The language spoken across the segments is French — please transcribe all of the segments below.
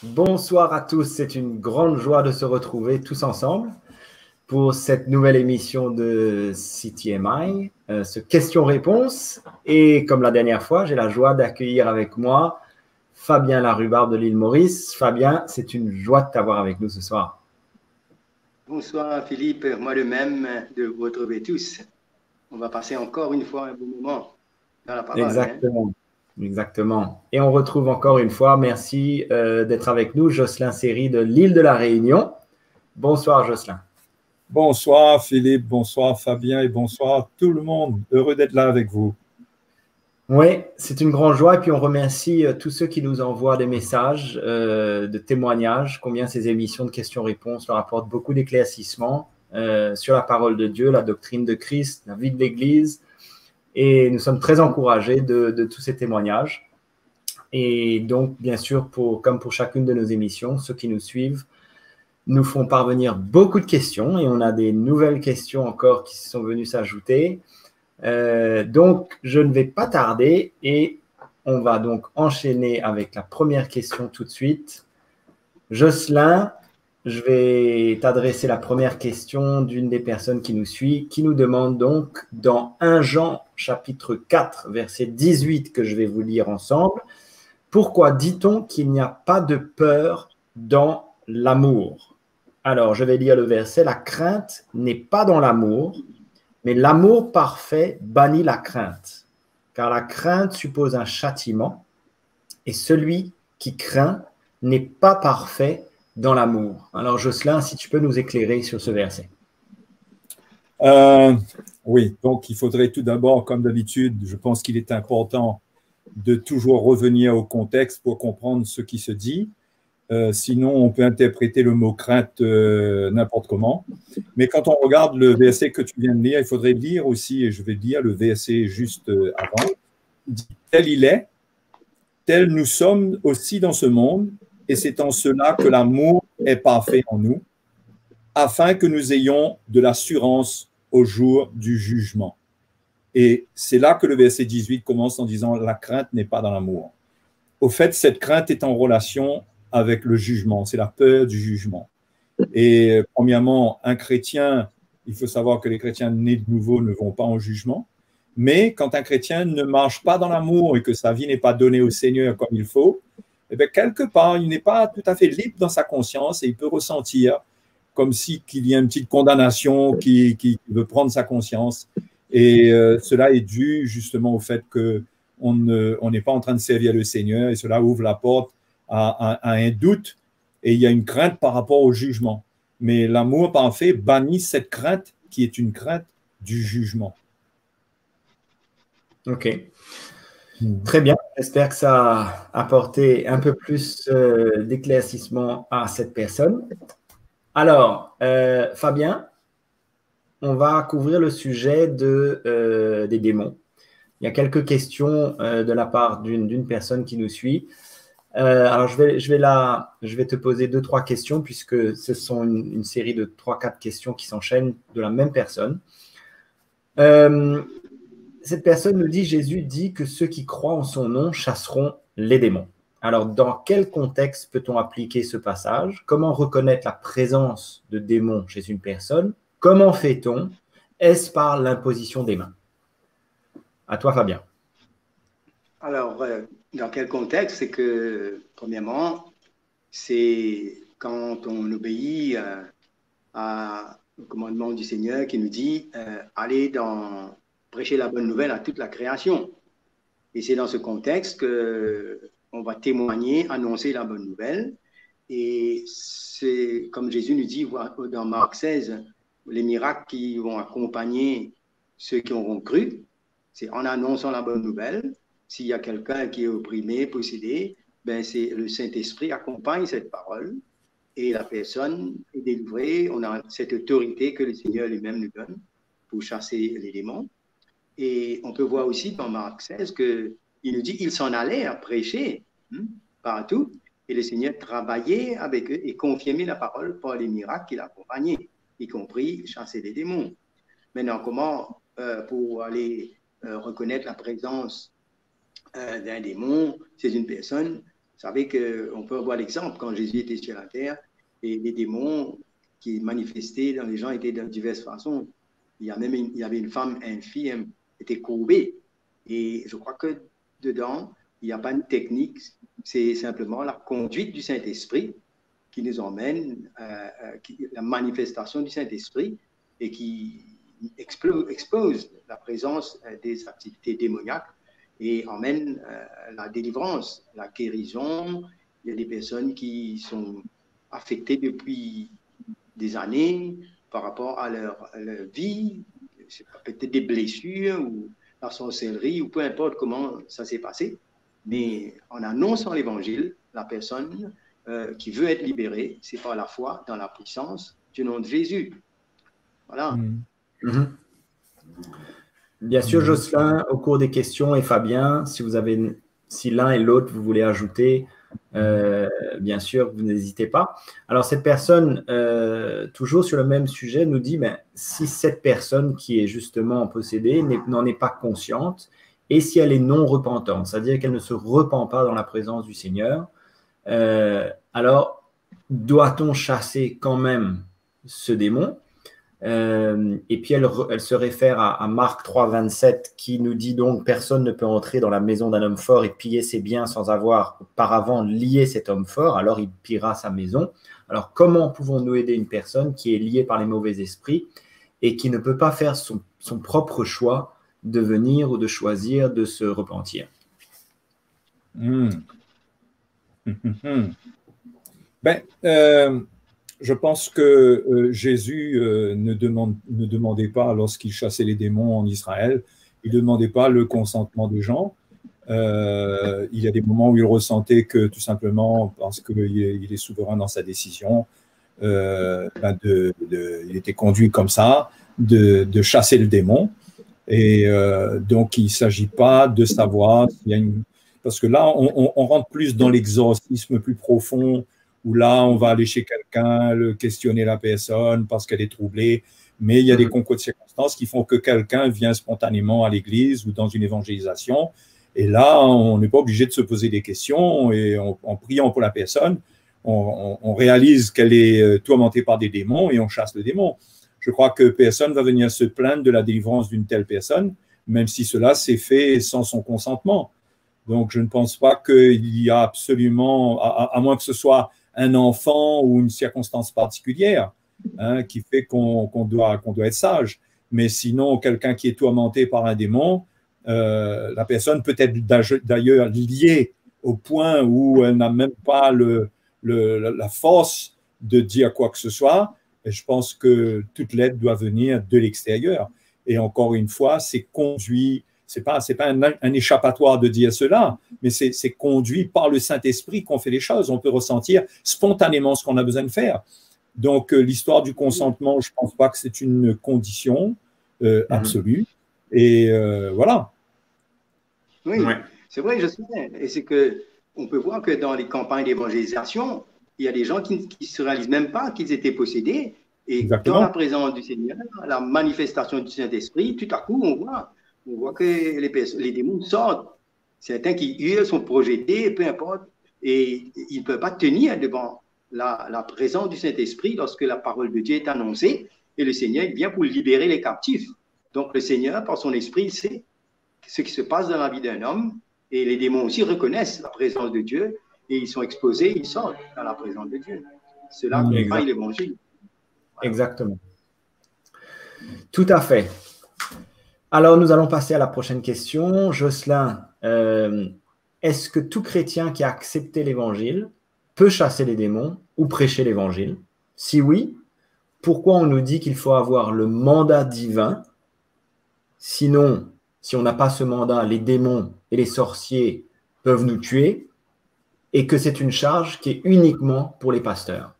Bonsoir à tous, c'est une grande joie de se retrouver tous ensemble pour cette nouvelle émission de CTMI, ce question-réponse. Et comme la dernière fois, j'ai la joie d'accueillir avec moi Fabien Larrubarbe de l'île Maurice. Fabien, c'est une joie de t'avoir avec nous ce soir. Bonsoir Philippe, moi de même de vous retrouver tous. On va passer encore une fois un bon moment dans la parole. Exactement, exactement. Et on retrouve encore une fois, merci d'être avec nous, Jocelyn Seri de l'île de la Réunion. Bonsoir Jocelyn. Bonsoir Philippe, bonsoir Fabien et bonsoir tout le monde. Heureux d'être là avec vous. Oui, c'est une grande joie. Et puis, on remercie tous ceux qui nous envoient des messages, de témoignages, combien ces émissions de questions-réponses leur apportent beaucoup d'éclaircissements sur la parole de Dieu, la doctrine de Christ, la vie de l'Église. Et nous sommes très encouragés de tous ces témoignages. Et donc, bien sûr, comme pour chacune de nos émissions, ceux qui nous suivent nous font parvenir beaucoup de questions. Et on a des nouvelles questions encore qui sont venues s'ajouter. Donc, je ne vais pas tarder et on va donc enchaîner avec la première question tout de suite. Jocelyn, je vais t'adresser la première question d'une des personnes qui nous suit, qui nous demande donc dans 1 Jean chapitre 4, verset 18 que je vais vous lire ensemble, pourquoi dit-on qu'il n'y a pas de peur dans l'amour? Alors, je vais lire le verset, la crainte n'est pas dans l'amour, mais l'amour parfait bannit la crainte, car la crainte suppose un châtiment, et celui qui craint n'est pas parfait dans l'amour. Alors Jocelyn, si tu peux nous éclairer sur ce verset. Oui, donc il faudrait tout d'abord, comme d'habitude, je pense qu'il est important de toujours revenir au contexte pour comprendre ce qui se dit. Sinon, on peut interpréter le mot crainte n'importe comment. Mais quand on regarde le verset que tu viens de lire, il faudrait lire aussi, et je vais lire le verset juste avant, il dit, tel il est, tel nous sommes aussi dans ce monde, et c'est en cela que l'amour est parfait en nous, afin que nous ayons de l'assurance au jour du jugement. Et c'est là que le verset 18 commence en disant, la crainte n'est pas dans l'amour. Au fait, cette crainte est en relation avec le jugement, c'est la peur du jugement. Et premièrement, un chrétien, il faut savoir que les chrétiens nés de nouveau ne vont pas en jugement, mais quand un chrétien ne marche pas dans l'amour et que sa vie n'est pas donnée au Seigneur comme il faut, eh bien, quelque part, il n'est pas tout à fait libre dans sa conscience et il peut ressentir comme si qu'il y a une petite condamnation qui veut prendre sa conscience. Et cela est dû justement au fait qu'on n'est pas en train de servir le Seigneur et cela ouvre la porte à un doute et il y a une crainte par rapport au jugement. Mais l'amour parfait bannit cette crainte qui est une crainte du jugement. Ok. Très bien. J'espère que ça a apporté un peu plus d'éclaircissement à cette personne. Alors, Fabien, on va couvrir le sujet des démons. Il y a quelques questions de la part d'une personne qui nous suit. Alors, je vais te poser 2-3 questions puisque ce sont une série de 3-4 questions qui s'enchaînent de la même personne. Cette personne nous dit, Jésus dit que ceux qui croient en son nom chasseront les démons. Alors, dans quel contexte peut-on appliquer ce passage? Comment reconnaître la présence de démons chez une personne? Comment fait-on? Est-ce par l'imposition des mains? À toi, Fabien. Alors, dans quel contexte? C'est que, premièrement, c'est quand on obéit au commandement du Seigneur qui nous dit allez prêcher la bonne nouvelle à toute la création. Et c'est dans ce contexte qu'on va témoigner, annoncer la bonne nouvelle. Et c'est comme Jésus nous dit dans Marc 16, les miracles qui vont accompagner ceux qui auront cru, c'est en annonçant la bonne nouvelle. S'il y a quelqu'un qui est opprimé, possédé, ben c'est le Saint-Esprit accompagne cette parole et la personne est délivrée. On a cette autorité que le Seigneur lui-même nous donne pour chasser les démons. Et on peut voir aussi dans Marc 16 qu'il nous dit qu'il s'en allait à prêcher partout. Et le Seigneur travaillait avec eux et confirmait la parole par les miracles qu'il accompagnait, y compris chasser les démons. Maintenant, comment pour aller reconnaître la présence d'un démon chez une personne? savez qu'on peut avoir l'exemple quand Jésus était sur la terre et les démons qui manifestaient dans les gens étaient de diverses façons. Il y avait une femme infirme, était courbée. Et je crois que dedans, il n'y a pas une technique, c'est simplement la conduite du Saint-Esprit qui nous emmène, la manifestation du Saint-Esprit et qui expose la présence des activités démoniaques et emmène la délivrance, la guérison. Il y a des personnes qui sont affectées depuis des années par rapport à leur vie, peut-être des blessures ou la sorcellerie ou peu importe comment ça s'est passé. Mais en annonçant l'évangile, la personne qui veut être libérée, c'est par la foi dans la puissance du nom de Jésus. Voilà. Bien sûr, Jocelyn, au cours des questions, et Fabien, si l'un et l'autre vous voulez ajouter, bien sûr, vous n'hésitez pas. Alors, cette personne, toujours sur le même sujet, nous dit, si cette personne qui est justement possédée n'en est pas consciente, et si elle est non repentante, c'est-à-dire qu'elle ne se repent pas dans la présence du Seigneur, alors doit-on chasser quand même ce démon? Et puis elle se réfère à Marc 3, 27 qui nous dit donc personne ne peut entrer dans la maison d'un homme fort et piller ses biens sans avoir auparavant lié cet homme fort, alors il pillera sa maison. Alors comment pouvons-nous aider une personne qui est liée par les mauvais esprits et qui ne peut pas faire son propre choix de venir ou de choisir de se repentir? Je pense que Jésus ne demandait pas, lorsqu'il chassait les démons en Israël, il ne demandait pas le consentement des gens. Il y a des moments où il ressentait que, tout simplement, parce qu'il est souverain dans sa décision, il était conduit comme ça, de chasser le démon. Et donc, il ne s'agit pas de savoir s'il y a une... Parce que là, on rentre plus dans l'exorcisme plus profond, où là, on va aller chez quelqu'un, questionner la personne parce qu'elle est troublée. Mais il y a des concours de circonstances qui font que quelqu'un vient spontanément à l'église ou dans une évangélisation. Et là, on n'est pas obligé de se poser des questions. Et en priant pour la personne, on réalise qu'elle est tourmentée par des démons et on chasse le démon. Je crois que personne ne va venir se plaindre de la délivrance d'une telle personne, même si cela s'est fait sans son consentement. Donc, je ne pense pas qu'il y a absolument, à moins que ce soit un enfant ou une circonstance particulière qui fait qu'on doit être sage. Mais sinon, quelqu'un qui est tourmenté par un démon, la personne peut être d'ailleurs liée au point où elle n'a même pas la force de dire quoi que ce soit. Et je pense que toute l'aide doit venir de l'extérieur. Et encore une fois, c'est conduit, c'est pas un échappatoire de dire cela, mais c'est conduit par le Saint-Esprit qu'on fait les choses. On peut ressentir spontanément ce qu'on a besoin de faire. Donc, l'histoire du consentement, je ne pense pas que c'est une condition absolue. Et voilà. Oui, c'est vrai, je sais. Et c'est qu'on peut voir que dans les campagnes d'évangélisation, il y a des gens qui ne se réalisent même pas qu'ils étaient possédés. Et Exactement. Dans la présence du Seigneur, la manifestation du Saint-Esprit, tout à coup, on voit que les démons sortent. Certains qui hurlent sont projetés, peu importe, et ils ne peuvent pas tenir devant la présence du Saint-Esprit lorsque la parole de Dieu est annoncée, et le Seigneur vient pour libérer les captifs. Donc le Seigneur, par son esprit, il sait ce qui se passe dans la vie d'un homme, et les démons aussi reconnaissent la présence de Dieu, et ils sont exposés, ils sortent dans la présence de Dieu. Cela accompagne l'évangile. Voilà. Exactement. Tout à fait. Alors, nous allons passer à la prochaine question. Jocelyn, est-ce que tout chrétien qui a accepté l'évangile peut chasser les démons ou prêcher l'évangile? Si oui, pourquoi on nous dit qu'il faut avoir le mandat divin? Sinon, si on n'a pas ce mandat, les démons et les sorciers peuvent nous tuer et que c'est une charge qui est uniquement pour les pasteurs.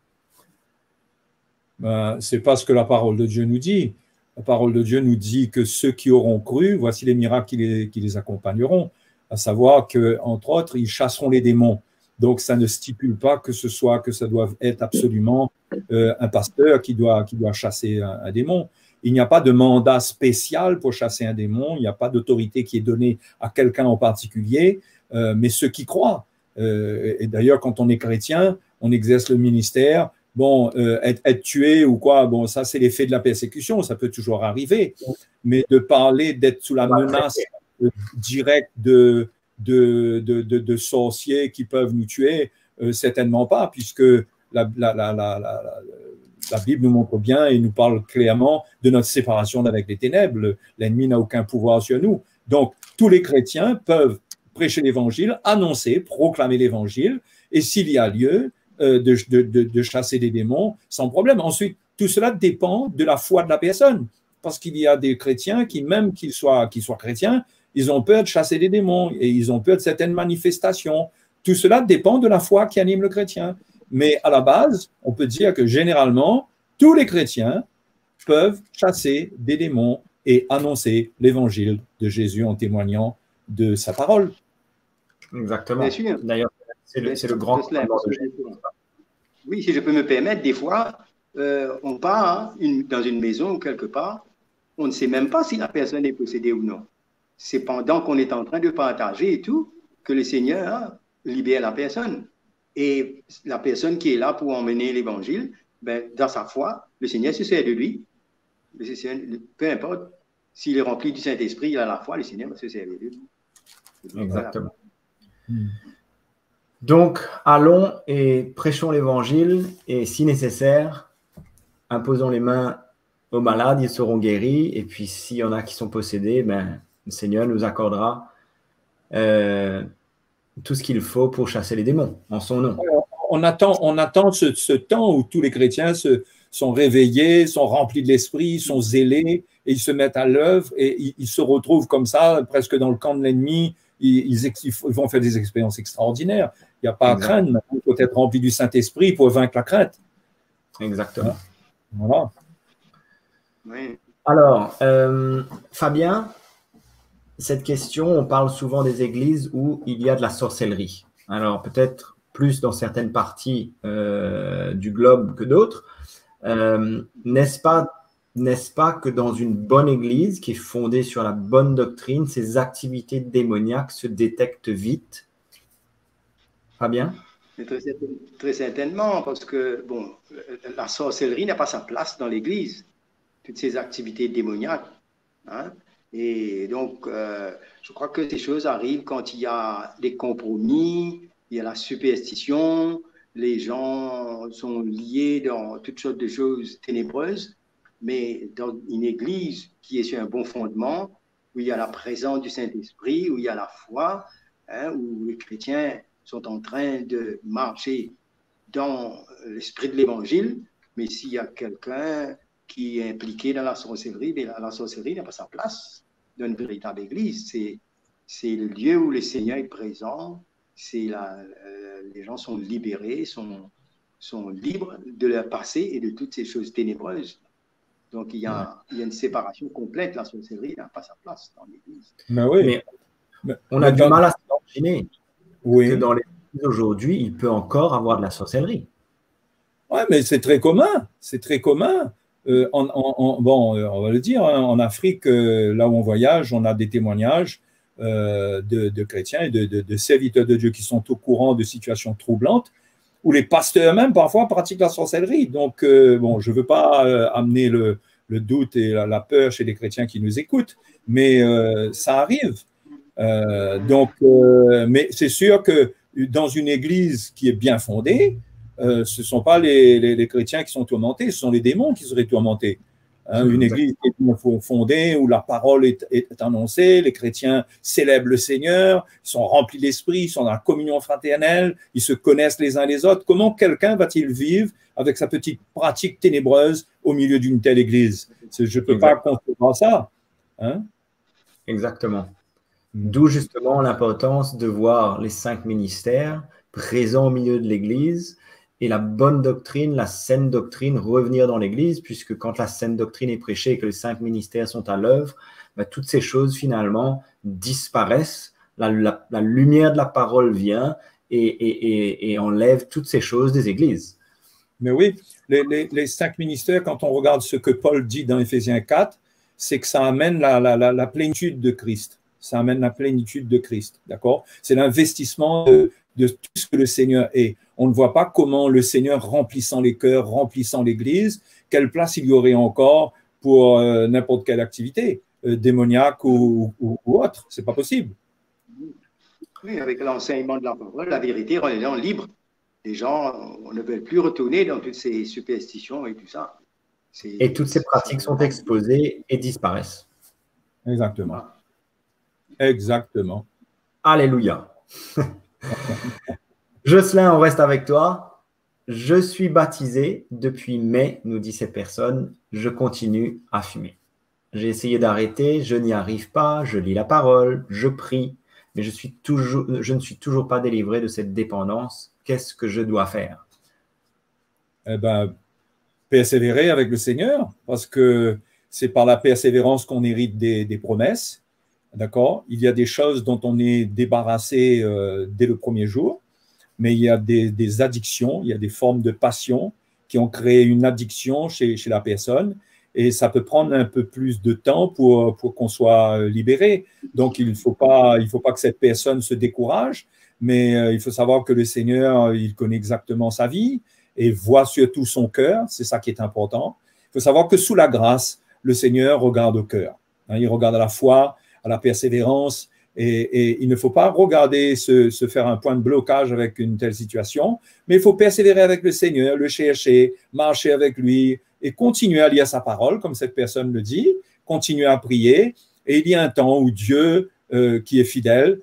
C'est pas ce que la parole de Dieu nous dit. La parole de Dieu nous dit que ceux qui auront cru, voici les miracles qui les accompagneront, à savoir que, entre autres, ils chasseront les démons. Donc, ça ne stipule pas que ça doit être absolument un pasteur qui doit chasser un démon. Il n'y a pas de mandat spécial pour chasser un démon. Il n'y a pas d'autorité qui est donnée à quelqu'un en particulier. Mais ceux qui croient, Et d'ailleurs, quand on est chrétien, on exerce le ministère. Bon, être tué ou quoi, bon, ça, c'est l'effet de la persécution, ça peut toujours arriver. Mais de parler d'être sous la menace directe de sorciers qui peuvent nous tuer, certainement pas, puisque la Bible nous montre bien et nous parle clairement de notre séparation avec les ténèbres. L'ennemi n'a aucun pouvoir sur nous. Donc, tous les chrétiens peuvent prêcher l'évangile, annoncer, proclamer l'évangile, et s'il y a lieu, de chasser des démons sans problème. Ensuite, tout cela dépend de la foi de la personne, parce qu'il y a des chrétiens qui, même qu'ils soient chrétiens, ils ont peur de chasser des démons et ils ont peur de certaines manifestations. Tout cela dépend de la foi qui anime le chrétien. Mais à la base, on peut dire que généralement, tous les chrétiens peuvent chasser des démons et annoncer l'évangile de Jésus en témoignant de sa parole. Exactement. D'ailleurs, c'est le grand commandement de Jésus. Oui, si je peux me permettre, des fois, on part dans une maison ou quelque part, on ne sait même pas si la personne est possédée ou non. C'est pendant qu'on est en train de partager et tout que le Seigneur libère la personne. Et la personne qui est là pour emmener l'évangile, ben, dans sa foi, le Seigneur se sert de lui. Peu importe s'il est rempli du Saint-Esprit, il a la foi, le Seigneur va se servir de lui. Exactement. Voilà. Donc, allons et prêchons l'évangile et, si nécessaire, imposons les mains aux malades, ils seront guéris. Et puis, s'il y en a qui sont possédés, ben, le Seigneur nous accordera tout ce qu'il faut pour chasser les démons en son nom. On attend ce temps où tous les chrétiens sont réveillés, sont remplis de l'esprit, sont zélés, et ils se mettent à l'œuvre, et ils se retrouvent comme ça, presque dans le camp de l'ennemi. Ils vont faire des expériences extraordinaires. Il n'y a pas à craindre. Il faut être rempli du Saint-Esprit pour vaincre la crainte. Exactement. Voilà. Oui. Alors, Fabien, cette question, on parle souvent des églises où il y a de la sorcellerie. Alors, peut-être plus dans certaines parties du globe que d'autres. N'est-ce pas que dans une bonne église qui est fondée sur la bonne doctrine, ces activités démoniaques se détectent vite? Fabien? Très certainement, parce que bon, la sorcellerie n'a pas sa place dans l'église. Toutes ces activités démoniaques. Hein? Et donc, je crois que ces choses arrivent quand il y a des compromis, il y a la superstition, les gens sont liés dans toutes sortes de choses ténébreuses. Mais dans une église qui est sur un bon fondement, où il y a la présence du Saint-Esprit, où il y a la foi, hein, où les chrétiens sont en train de marcher dans l'esprit de l'Évangile, mais s'il y a quelqu'un qui est impliqué dans la sorcellerie, la sorcellerie n'a pas sa place dans une véritable église. C'est le lieu où le Seigneur est présent, les gens sont libérés, sont libres de leur passé et de toutes ces choses ténébreuses. Donc, il y a une séparation complète. La sorcellerie n'a pas sa place dans l'Église. Mais oui. Mais on a du mal à s'imaginer que dans l'Église aujourd'hui, il peut encore avoir de la sorcellerie. Oui, mais c'est très commun. C'est très commun. On va le dire, hein, en Afrique, là où on voyage, on a des témoignages de chrétiens et de serviteurs de Dieu qui sont au courant de situations troublantes, où les pasteurs eux-mêmes, parfois, pratiquent la sorcellerie. Donc, je ne veux pas amener le doute et la peur chez les chrétiens qui nous écoutent, mais ça arrive. Mais c'est sûr que dans une église qui est bien fondée, ce ne sont pas les chrétiens qui sont tourmentés, ce sont les démons qui seraient tourmentés. Une église qui est bien fondée, où la parole est annoncée, les chrétiens célèbrent le Seigneur, ils sont remplis d'esprit, ils sont dans la communion fraternelle, ils se connaissent les uns les autres. Comment quelqu'un va-t-il vivre avec sa petite pratique ténébreuse au milieu d'une telle église? Je ne peux pas concevoir ça. Hein? Exactement. D'où justement l'importance de voir les 5 ministères présents au milieu de l'église et la bonne doctrine, la saine doctrine revenir dans l'Église, puisque quand la saine doctrine est prêchée et que les 5 ministères sont à l'œuvre, toutes ces choses finalement disparaissent, la lumière de la parole vient et enlève toutes ces choses des églises. Mais oui, les 5 ministères, quand on regarde ce que Paul dit dans Éphésiens 4, c'est que ça amène la plénitude de Christ. Ça amène la plénitude de Christ, d'accord? C'est l'investissement de tout ce que le Seigneur est. On ne voit pas comment le Seigneur, remplissant les cœurs, remplissant l'Église, quelle place il y aurait encore pour n'importe quelle activité, démoniaque ou autre. C'est pas possible. Oui, avec l'enseignement de la parole, la vérité rend les gens libres. Les gens, on ne veut plus retourner dans toutes ces superstitions et tout ça. Et toutes ces pratiques sont exposées et disparaissent. Exactement. Exactement. Alléluia. Jocelyn, on reste avec toi. Je suis baptisé depuis mai, nous dit cette personne. Je continue à fumer. J'ai essayé d'arrêter, je n'y arrive pas, je lis la parole, je prie, mais je ne suis toujours pas délivré de cette dépendance. Qu'est-ce que je dois faire? Eh bien, persévérer avec le Seigneur, parce que c'est par la persévérance qu'on hérite des promesses. D'accord? Il y a des choses dont on est débarrassé dès le premier jour, mais il y a des addictions, il y a des formes de passion qui ont créé une addiction chez la personne, et ça peut prendre un peu plus de temps pour qu'on soit libéré. Donc, il faut pas que cette personne se décourage, mais il faut savoir que le Seigneur, il connaît exactement sa vie et voit surtout son cœur, c'est ça qui est important. Il faut savoir que sous la grâce, le Seigneur regarde au cœur. Il regarde à la foi, à la persévérance, et il ne faut pas regarder se faire un point de blocage avec une telle situation, mais il faut persévérer avec le Seigneur, le chercher, marcher avec lui et continuer à lire sa parole, comme cette personne le dit, continuer à prier. Et il y a un temps où Dieu, qui est fidèle,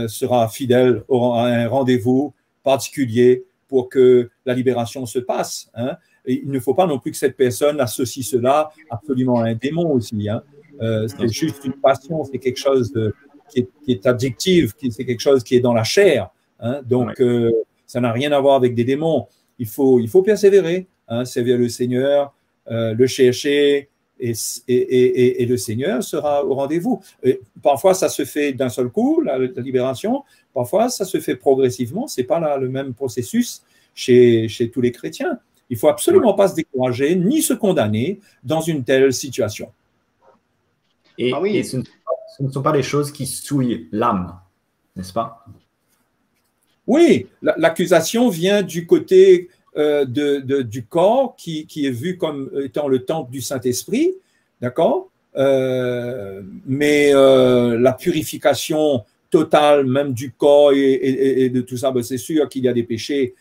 sera fidèle à un rendez-vous particulier pour que la libération se passe. Hein. Et il ne faut pas non plus que cette personne associe cela absolument à un démon aussi. Hein. C'est juste une passion, c'est quelque chose qui est addictif, c'est quelque chose qui est dans la chair. Hein. Donc, ça n'a rien à voir avec des démons. Il faut persévérer, hein, servir le Seigneur, le chercher, et le Seigneur sera au rendez-vous. Et parfois, ça se fait d'un seul coup, la libération. Parfois, ça se fait progressivement. Ce n'est pas le même processus chez tous les chrétiens. Il ne faut absolument pas se décourager ni se condamner dans une telle situation. Et ce ne sont pas des choses qui souillent l'âme, n'est-ce pas? Oui, l'accusation vient du côté du corps qui est vu comme étant le temple du Saint-Esprit, d'accord? Mais la purification totale même du corps et de tout ça, ben c'est sûr qu'il y a des péchés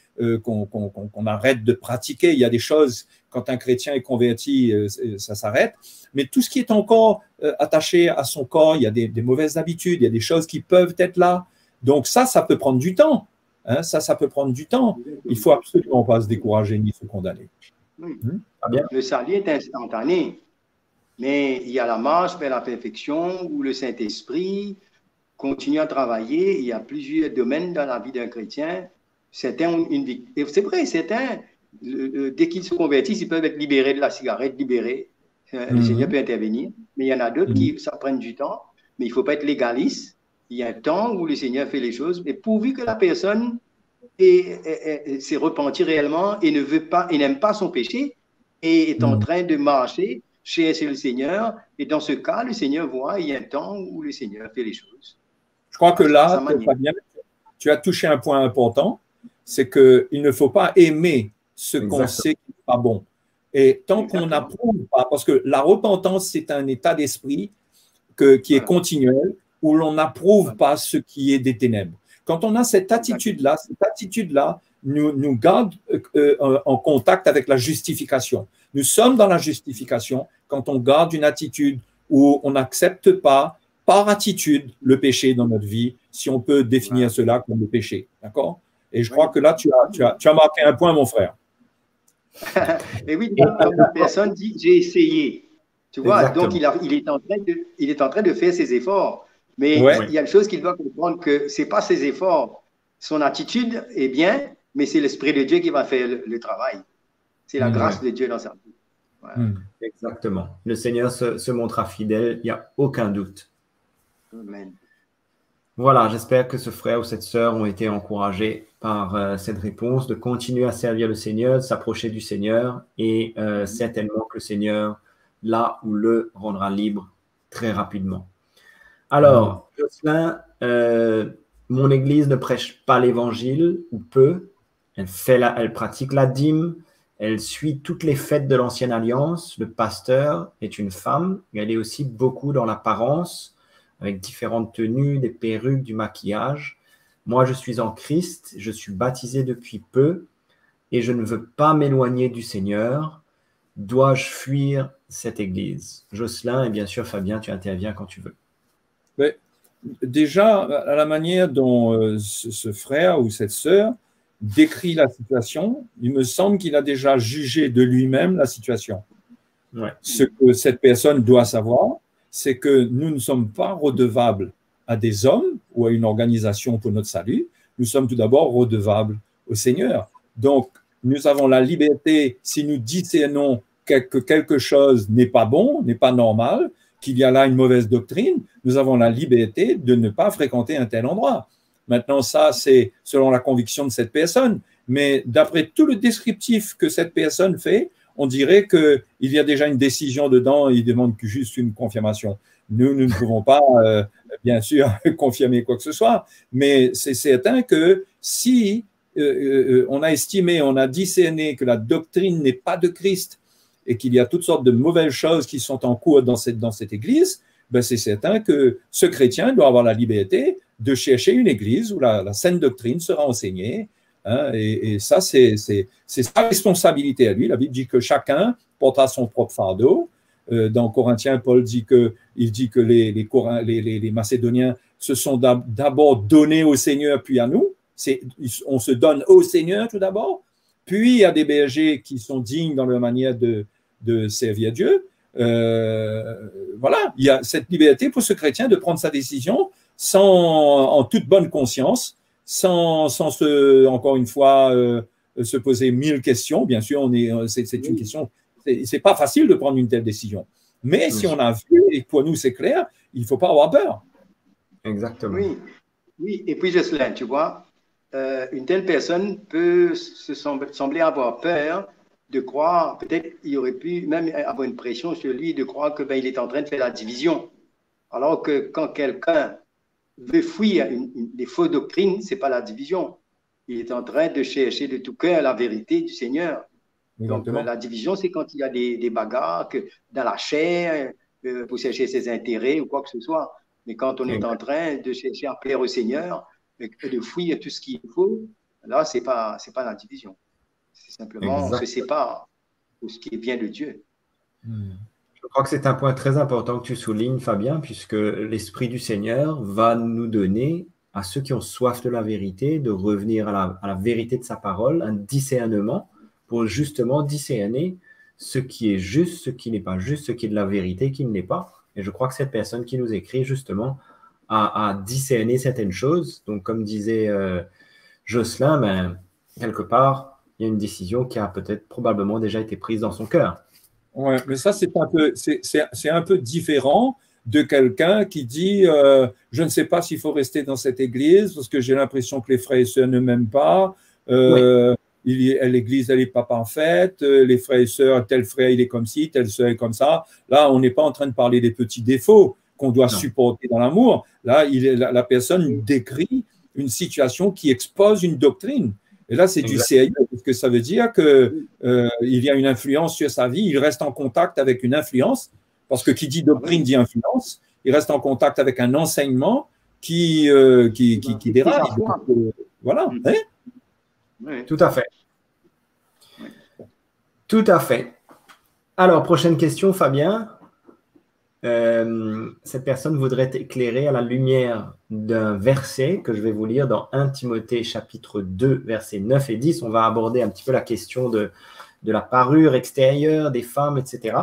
qu'on arrête de pratiquer. Il y a des choses, quand un chrétien est converti, ça s'arrête. Mais tout ce qui est encore attaché à son corps, il y a des mauvaises habitudes, il y a des choses qui peuvent être là. Donc ça peut prendre du temps. Hein, ça peut prendre du temps. Il ne faut absolument pas se décourager ni se condamner. Oui. Le salut est instantané, mais il y a la marche vers la perfection où le Saint-Esprit continue à travailler. Il y a plusieurs domaines dans la vie d'un chrétien. Certains ont une vie. Et c'est vrai, certains, dès qu'ils se convertissent, ils peuvent être libérés de la cigarette, libérés. Le Seigneur peut intervenir. Mais il y en a d'autres qui, ça prend du temps. Mais il ne faut pas être légaliste. Il y a un temps où le Seigneur fait les choses, mais pourvu que la personne s'est repentie réellement et ne veut pas, et n'aime pas son péché, et est en train de marcher chez le Seigneur, et dans ce cas, le Seigneur voit, il y a un temps où le Seigneur fait les choses. Je crois que là, Fabien, tu as touché un point important, c'est qu'il ne faut pas aimer ce qu'on sait qui n'est pas bon. Et tant qu'on n'approuve pas, parce que la repentance, c'est un état d'esprit qui est continuel, où l'on n'approuve pas ce qui est des ténèbres. Quand on a cette attitude-là nous garde en contact avec la justification. Nous sommes dans la justification quand on garde une attitude où on n'accepte pas, par attitude, le péché dans notre vie, si on peut définir cela comme le péché. D'accord? Et je crois que là, tu as marqué un point, mon frère. Et oui, la personne dit « j'ai essayé ». Tu vois, donc il est en train de faire ses efforts. Mais il y a une chose qu'il doit comprendre, que ce n'est pas ses efforts. Son attitude est bien, mais c'est l'Esprit de Dieu qui va faire le travail. C'est la grâce de Dieu dans sa vie. Voilà. Exactement. Le Seigneur se montrera fidèle, il n'y a aucun doute. Amen. Voilà, j'espère que ce frère ou cette sœur ont été encouragés par cette réponse, de continuer à servir le Seigneur, de s'approcher du Seigneur, et certainement que le Seigneur, là où le rendra libre très rapidement. Alors, Jocelyn, mon église ne prêche pas l'évangile, ou peu, elle pratique la dîme, elle suit toutes les fêtes de l'Ancienne Alliance, le pasteur est une femme, mais elle est aussi beaucoup dans l'apparence, avec différentes tenues, des perruques, du maquillage. Moi, je suis en Christ, je suis baptisé depuis peu, et je ne veux pas m'éloigner du Seigneur. Dois-je fuir cette église? Jocelyn et bien sûr Fabien, tu interviens quand tu veux. Mais déjà, à la manière dont ce frère ou cette sœur décrit la situation, il me semble qu'il a déjà jugé de lui-même la situation. Ouais. Ce que cette personne doit savoir, c'est que nous ne sommes pas redevables à des hommes ou à une organisation pour notre salut. Nous sommes tout d'abord redevables au Seigneur. Donc, nous avons la liberté, si nous discernons que quelque chose n'est pas bon, n'est pas normal, qu'il y a là une mauvaise doctrine, nous avons la liberté de ne pas fréquenter un tel endroit. Maintenant, ça, c'est selon la conviction de cette personne. Mais d'après tout le descriptif que cette personne fait, on dirait qu'il y a déjà une décision dedans, il demande juste une confirmation. Nous ne pouvons pas, bien sûr, confirmer quoi que ce soit, mais c'est certain que si on a estimé, on a discerné que la doctrine n'est pas de Christ et qu'il y a toutes sortes de mauvaises choses qui sont en cours dans cette église, ben c'est certain que ce chrétien doit avoir la liberté de chercher une église où la saine doctrine sera enseignée. Hein, et ça, c'est sa responsabilité à lui. La Bible dit que chacun portera son propre fardeau. Dans Corinthiens, Paul dit que les Macédoniens se sont d'abord donnés au Seigneur, puis à nous. On se donne au Seigneur tout d'abord, puis il y a des bergers qui sont dignes dans leur manière de servir Dieu. Voilà, il y a cette liberté pour ce chrétien de prendre sa décision en toute bonne conscience, sans encore une fois, se poser 1000 questions. Bien sûr, c'est une question, c'est pas facile de prendre une telle décision. Mais si on a vu, et pour nous c'est clair, il ne faut pas avoir peur. Exactement. Oui. Et puis Jocelyn, tu vois, une telle personne peut sembler avoir peur de croire, peut-être il aurait pu même avoir une pression sur lui de croire que il est en train de faire la division. Alors que quand quelqu'un veut fuir des fausses doctrines, ce n'est pas la division. Il est en train de chercher de tout cœur la vérité du Seigneur. Exactement. Donc la division, c'est quand il y a des bagarres dans la chair pour chercher ses intérêts ou quoi que ce soit. Mais quand on est en train de chercher à plaire au Seigneur et de fuir tout ce qu'il faut, là, ce n'est pas la division. C'est simplement, on se sépare pour ce qui vient de Dieu. Je crois que c'est un point très important que tu soulignes, Fabien, puisque l'Esprit du Seigneur va nous donner, à ceux qui ont soif de la vérité, de revenir à la vérité de sa parole, un discernement pour justement discerner ce qui est juste, ce qui n'est pas juste, ce qui est de la vérité, qui ne l'est pas. Et je crois que cette personne qui nous écrit, justement, a discerné certaines choses. Donc, comme disait Jocelyn, ben, quelque part, il y a une décision qui a peut-être probablement déjà été prise dans son cœur. Ouais, mais ça, c'est un peu différent de quelqu'un qui dit je ne sais pas s'il faut rester dans cette église parce que j'ai l'impression que les frères et sœurs ne m'aiment pas. L'église, elle n'est pas parfaite. Les frères et sœurs, tel frère, il est comme ci, telle sœur est comme ça. Là, on n'est pas en train de parler des petits défauts qu'on doit supporter dans l'amour. Là, la personne décrit une situation qui expose une doctrine. Et là, c'est du sérieux, parce que ça veut dire qu'il y a une influence sur sa vie, il reste en contact avec une influence, parce que qui dit doctrine dit influence, il reste en contact avec un enseignement qui déraille. Voilà. Tout à fait. Tout à fait. Alors, prochaine question, Fabien. Cette personne voudrait éclairer à la lumière d'un verset que je vais vous lire dans 1 Timothée chapitre 2, versets 9 et 10. On va aborder un petit peu la question de la parure extérieure des femmes, etc.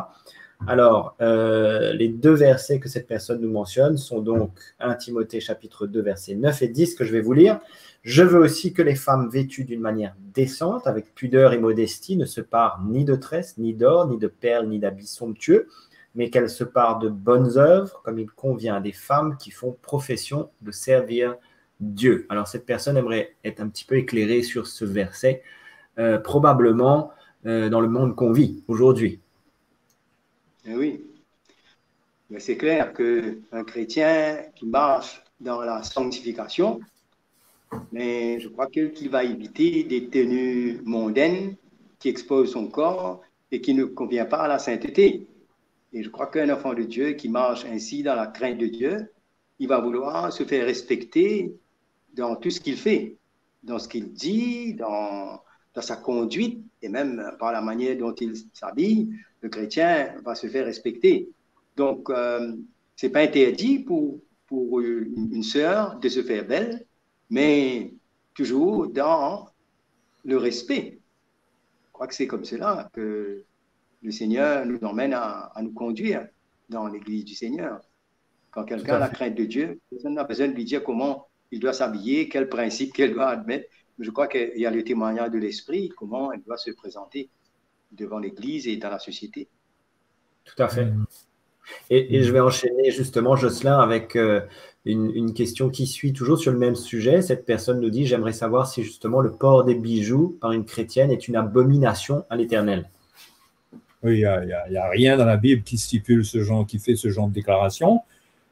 Alors, les deux versets que cette personne nous mentionne sont donc 1 Timothée chapitre 2, versets 9 et 10 que je vais vous lire. Je veux aussi que les femmes vêtues d'une manière décente, avec pudeur et modestie, ne se parent ni de tresses, ni d'or, ni de perles, ni d'habits somptueux, mais qu'elles se parent de bonnes œuvres, comme il convient à des femmes qui font profession de servir Dieu. Alors, cette personne aimerait être un petit peu éclairée sur ce verset, probablement dans le monde qu'on vit aujourd'hui. Oui, mais c'est clair qu'un chrétien qui marche dans la sanctification, Mais je crois qu'il va éviter des tenues mondaines qui exposent son corps et qui ne conviennent pas à la sainteté. Et je crois qu'un enfant de Dieu qui marche ainsi dans la crainte de Dieu, il va vouloir se faire respecter dans tout ce qu'il fait, dans ce qu'il dit, dans sa conduite et même par la manière dont il s'habille. Le chrétien va se faire respecter. Donc, ce n'est pas interdit pour une sœur de se faire belle, mais toujours dans le respect. Je crois que c'est comme cela que le Seigneur nous emmène à nous conduire dans l'Église du Seigneur. Quand quelqu'un a la crainte de Dieu, personne n'a besoin de lui dire comment il doit s'habiller, quel principe qu'elle doit admettre. Je crois qu'il y a le témoignage de l'Esprit, comment elle doit se présenter devant l'Église et dans la société. Tout à fait. Et je vais enchaîner justement, Jocelyn, avec une question qui suit toujours sur le même sujet. Cette personne nous dit, j'aimerais savoir si justement le port des bijoux par une chrétienne est une abomination à l'Éternel. Oui, il n'y a rien dans la Bible qui stipule qui fait ce genre de déclaration.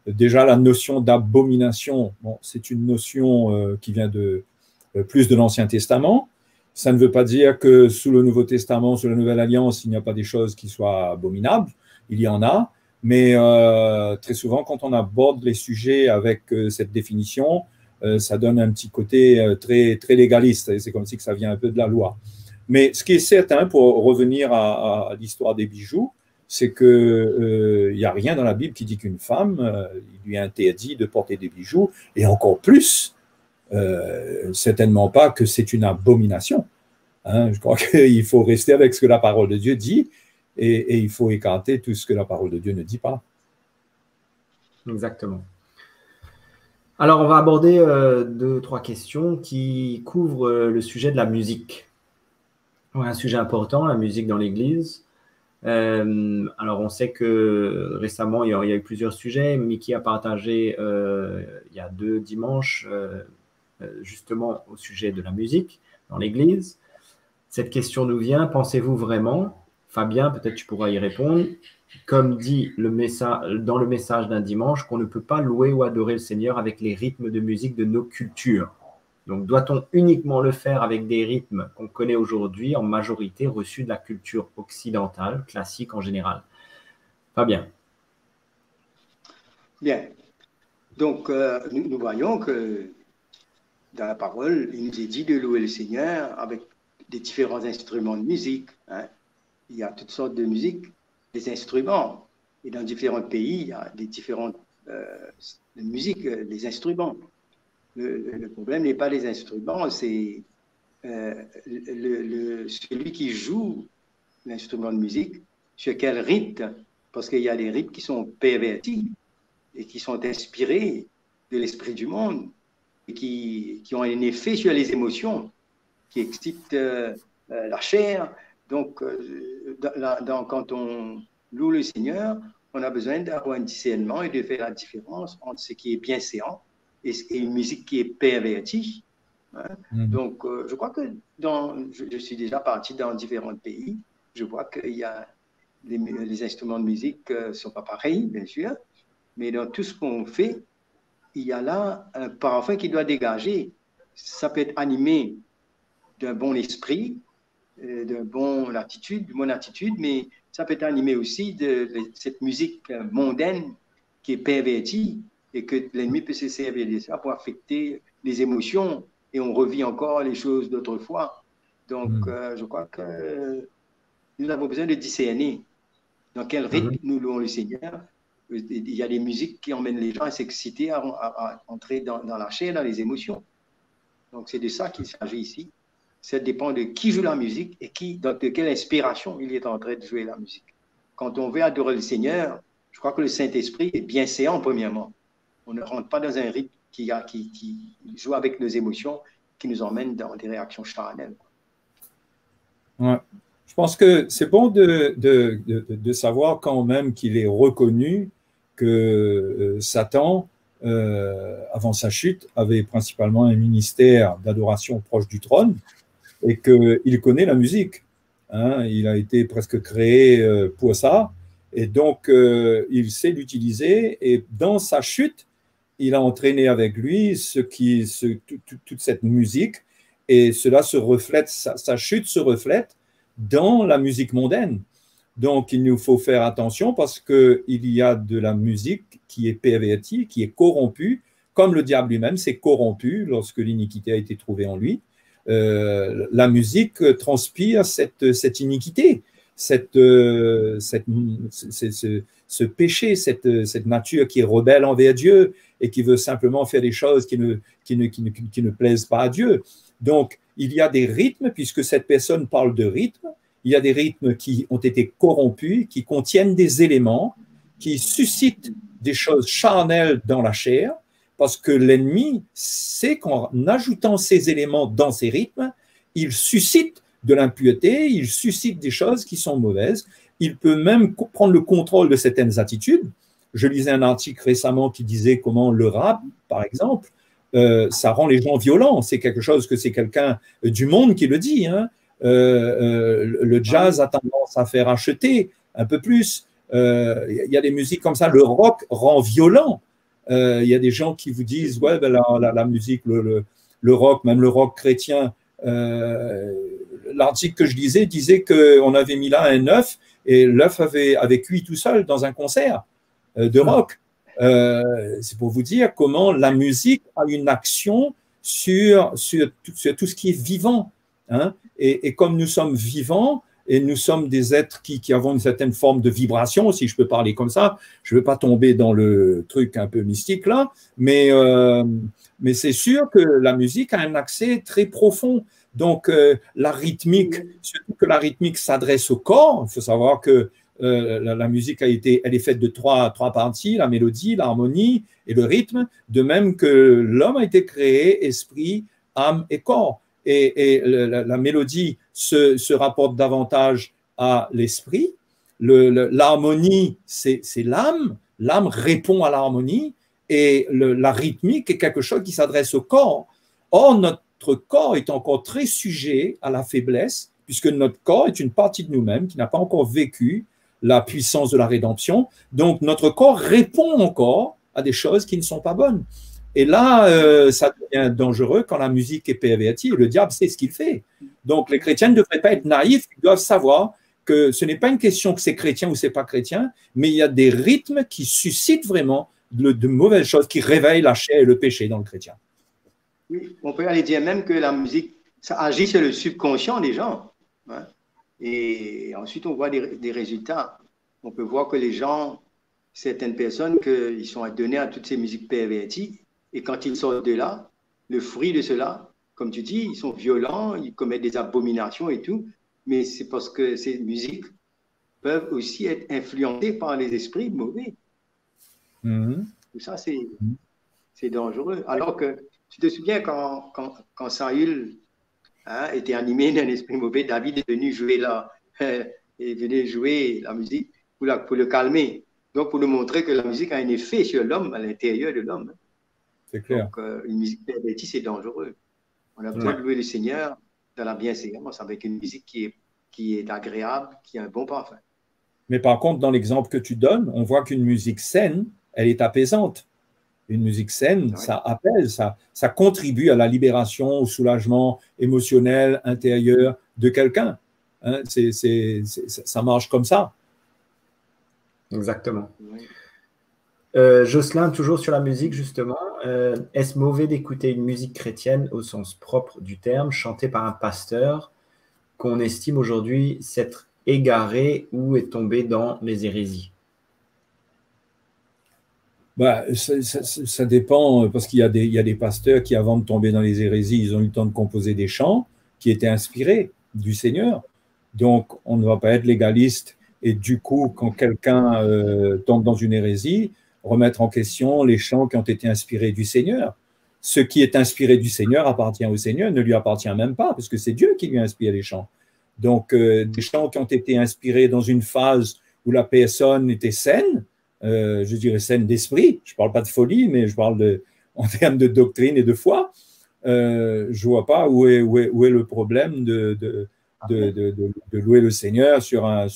Déjà, la notion d'abomination, bon, c'est une notion qui vient plus de l'Ancien Testament. Ça ne veut pas dire que sous le Nouveau Testament, sous la Nouvelle Alliance, il n'y a pas des choses qui soient abominables. Il y en a. Mais très souvent, quand on aborde les sujets avec cette définition, ça donne un petit côté très, très légaliste. C'est comme si que ça vient un peu de la loi. Mais ce qui est certain, pour revenir à l'histoire des bijoux, c'est qu'il n'y a rien dans la Bible qui dit qu'une femme, il lui est interdit de porter des bijoux, et encore plus, certainement pas que c'est une abomination. Hein, je crois qu'il faut rester avec ce que la parole de Dieu dit, et il faut écarter tout ce que la parole de Dieu ne dit pas. Exactement. Alors, on va aborder 2-3 questions qui couvrent le sujet de la musique. Un sujet important, la musique dans l'Église. Alors, on sait que récemment, il y a eu plusieurs sujets. Mickey a partagé il y a 2 dimanches justement au sujet de la musique dans l'Église. Cette question nous vient, pensez-vous vraiment, Fabien, peut-être tu pourras y répondre, comme dit dans le message d'un dimanche, qu'on ne peut pas louer ou adorer le Seigneur avec les rythmes de musique de nos cultures. Donc, doit-on uniquement le faire avec des rythmes qu'on connaît aujourd'hui, en majorité reçus de la culture occidentale, classique en général? Fabien. Bien. Donc, nous voyons que dans la parole, il nous est dit de louer le Seigneur avec des différents instruments de musique. Hein. Il y a toutes sortes de musiques, des instruments. Et dans différents pays, il y a des différentes musiques, des instruments. Le problème n'est pas les instruments, c'est celui qui joue l'instrument de musique, sur quel rythme, parce qu'il y a des rythmes qui sont pervertis et qui sont inspirés de l'esprit du monde et qui ont un effet sur les émotions, qui excitent la chair. Donc, quand on loue le Seigneur, on a besoin d'avoir un discernement et de faire la différence entre ce qui est bienséant et une musique qui est pervertie. Hein. Donc, je crois que je suis déjà parti dans différents pays. Je vois qu'il y a les instruments de musique ne sont pas pareils, bien sûr, mais dans tout ce qu'on fait, il y a là un parfum qui doit dégager. Ça peut être animé d'un bon esprit, d'une bonne attitude, mais ça peut être animé aussi de cette musique mondaine qui est pervertie et que l'ennemi peut se servir de ça pour affecter les émotions et on revit encore les choses d'autrefois. Donc, je crois que nous avons besoin de discerner dans quel rythme nous louons le Seigneur. Il y a des musiques qui emmènent les gens à s'exciter, à entrer dans la chair, dans les émotions. Donc, c'est de ça qu'il s'agit ici. Ça dépend de qui joue la musique et de quelle inspiration il est en train de jouer la musique. Quand on veut adorer le Seigneur, je crois que le Saint-Esprit est bienséant, premièrement. On ne rentre pas dans un rythme qui joue avec nos émotions, qui nous emmène dans des réactions charnelles. Ouais. Je pense que c'est bon de savoir quand même qu'il est reconnu que Satan, avant sa chute, avait principalement un ministère d'adoration proche du trône et qu'il connaît la musique. Hein, il a été presque créé pour ça et donc il sait l'utiliser et dans sa chute, il a entraîné avec lui toute cette musique, et cela se reflète, sa chute se reflète dans la musique mondaine. Donc, il nous faut faire attention parce qu'il y a de la musique qui est pervertie, qui est corrompue, comme le diable lui-même s'est corrompu lorsque l'iniquité a été trouvée en lui. La musique transpire cette iniquité, ce péché, cette nature qui est rebelle envers Dieu et qui veut simplement faire des choses qui ne plaisent pas à Dieu. Donc, il y a des rythmes, puisque cette personne parle de rythme, il y a des rythmes qui ont été corrompus, qui contiennent des éléments, qui suscitent des choses charnelles dans la chair, parce que l'ennemi sait qu'en ajoutant ces éléments dans ces rythmes, il suscite de l'impureté, il suscite des choses qui sont mauvaises. Il peut même prendre le contrôle de certaines attitudes. Je lisais un article récemment qui disait comment le rap, par exemple, ça rend les gens violents. C'est quelque chose que c'est quelqu'un du monde qui le dit. Hein. Le jazz a tendance à faire acheter un peu plus. Il y a des musiques comme ça. Le rock rend violent. Il y a des gens qui vous disent ouais, ben la musique, le rock, même le rock chrétien. L'article que je lisais disait qu'on avait mis là un œuf et l'œuf avait cuit tout seul dans un concert de rock. C'est pour vous dire comment la musique a une action sur tout ce qui est vivant. Hein? Et comme nous sommes vivants et nous sommes des êtres qui avons une certaine forme de vibration, si je peux parler comme ça, je ne veux pas tomber dans le truc un peu mystique là, mais c'est sûr que la musique a un accès très profond. Donc, la rythmique, surtout que la rythmique s'adresse au corps, il faut savoir que la musique elle est faite de trois parties, la mélodie, l'harmonie et le rythme, de même que l'homme a été créé esprit, âme et corps. Et la mélodie se rapporte davantage à l'esprit. L'harmonie, c'est l'âme. L'âme répond à l'harmonie. Et la rythmique est quelque chose qui s'adresse au corps. Or, notre corps est encore très sujet à la faiblesse, puisque notre corps est une partie de nous-mêmes qui n'a pas encore vécu la puissance de la rédemption. Donc, notre corps répond encore à des choses qui ne sont pas bonnes. Et là, ça devient dangereux quand la musique est pervertie. Et le diable sait ce qu'il fait. Donc, les chrétiens ne devraient pas être naïfs. Ils doivent savoir que ce n'est pas une question que c'est chrétien ou c'est pas chrétien, mais il y a des rythmes qui suscitent vraiment de mauvaises choses, qui réveillent la chair et le péché dans le chrétien. Oui, on peut aller dire même que la musique, ça agit sur le subconscient des gens. Hein? Et ensuite, on voit des résultats. On peut voir que les gens, certaines personnes, ils sont adonnés à toutes ces musiques perverties. Et quand ils sortent de là, le fruit de cela, comme tu dis, ils sont violents, ils commettent des abominations et tout. Mais c'est parce que ces musiques peuvent aussi être influencées par les esprits mauvais. Tout ça, c'est dangereux. Alors que tu te souviens quand Saül était animé d'un esprit mauvais, David est venu jouer et venait jouer la musique pour le calmer. Donc, pour nous montrer que la musique a un effet sur l'homme, à l'intérieur de l'homme. C'est clair. Donc, une musique pervertie, c'est dangereux. On a besoin de louer le Seigneur dans la bienséance avec une musique qui est agréable, qui a un bon parfum. Mais par contre, dans l'exemple que tu donnes, on voit qu'une musique saine, elle est apaisante. Une musique saine, ça apaise, ça contribue à la libération, au soulagement émotionnel, intérieur de quelqu'un. Hein, ça marche comme ça. Exactement. Oui. Jocelyn, toujours sur la musique, justement. Est-ce mauvais d'écouter une musique chrétienne au sens propre du terme, chantée par un pasteur qu'on estime aujourd'hui s'être égaré ou est tombé dans les hérésies? Ça dépend, parce qu'il y a des pasteurs qui, avant de tomber dans les hérésies, ils ont eu le temps de composer des chants qui étaient inspirés du Seigneur. Donc, on ne va pas être légaliste et du coup, quand quelqu'un tombe dans une hérésie, remettre en question les chants qui ont été inspirés du Seigneur. Ce qui est inspiré du Seigneur appartient au Seigneur, ne lui appartient même pas, parce que c'est Dieu qui lui a inspiré les chants. Donc, des chants qui ont été inspirés dans une phase où la personne était saine, je dirais saine d'esprit, je ne parle pas de folie, mais je parle en termes de doctrine et de foi, je ne vois pas où est le problème de louer le Seigneur sur un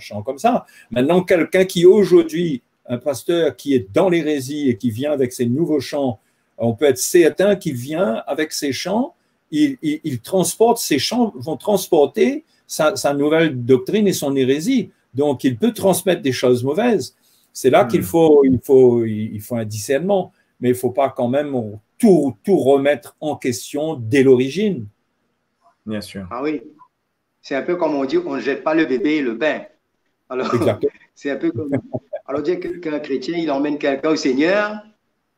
chant comme ça. Maintenant, quelqu'un qui aujourd'hui un pasteur qui est dans l'hérésie et qui vient avec ses nouveaux chants, on peut être certain qu'il vient avec ses chants, il transporte, ces chants vont transporter sa nouvelle doctrine et son hérésie. Donc, il peut transmettre des choses mauvaises. C'est là qu'il faut un discernement, mais il ne faut pas quand même tout remettre en question dès l'origine. Bien sûr. Ah oui, c'est un peu comme on dit, on ne jette pas le bébé et le bain. Alors, c'est un peu comme… Alors, dire qu'un chrétien, il emmène quelqu'un au Seigneur,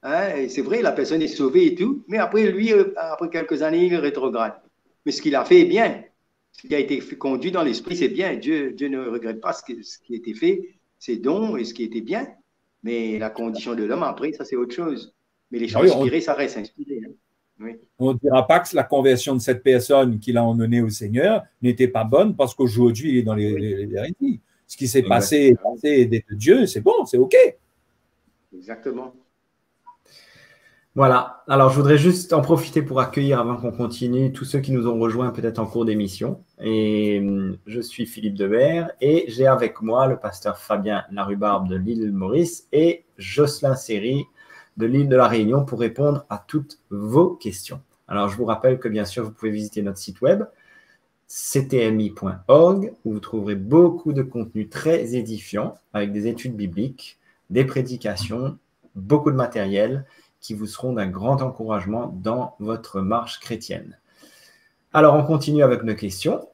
hein, et c'est vrai, la personne est sauvée et tout, mais après, lui, après quelques années, il rétrograde. Mais ce qu'il a fait est bien. Ce qui a été conduit dans l'esprit, c'est bien. Dieu ne regrette pas ce qui a été fait, ses dons et ce qui était bien. Mais la condition de l'homme, après, ça, c'est autre chose. Mais les chants inspirés, ça reste inspiré. Hein. Oui. On ne dira pas que la conversion de cette personne qui l'a emmené au Seigneur n'était pas bonne parce qu'aujourd'hui, il est dans les hérésies. Ce qui s'est passé d'être Dieu, c'est bon, c'est OK. Exactement. Voilà. Alors, je voudrais juste en profiter pour accueillir, avant qu'on continue, tous ceux qui nous ont rejoints peut-être en cours d'émission. Et je suis Philippe Devers et j'ai avec moi le pasteur Fabien Larhubarbe de l'île Maurice et Jocelyn Seri de l'île de la Réunion pour répondre à toutes vos questions. Alors, je vous rappelle que bien sûr, vous pouvez visiter notre site web ctmi.org où vous trouverez beaucoup de contenus très édifiants avec des études bibliques, des prédications, beaucoup de matériel qui vous seront d'un grand encouragement dans votre marche chrétienne. Alors, on continue avec nos questions.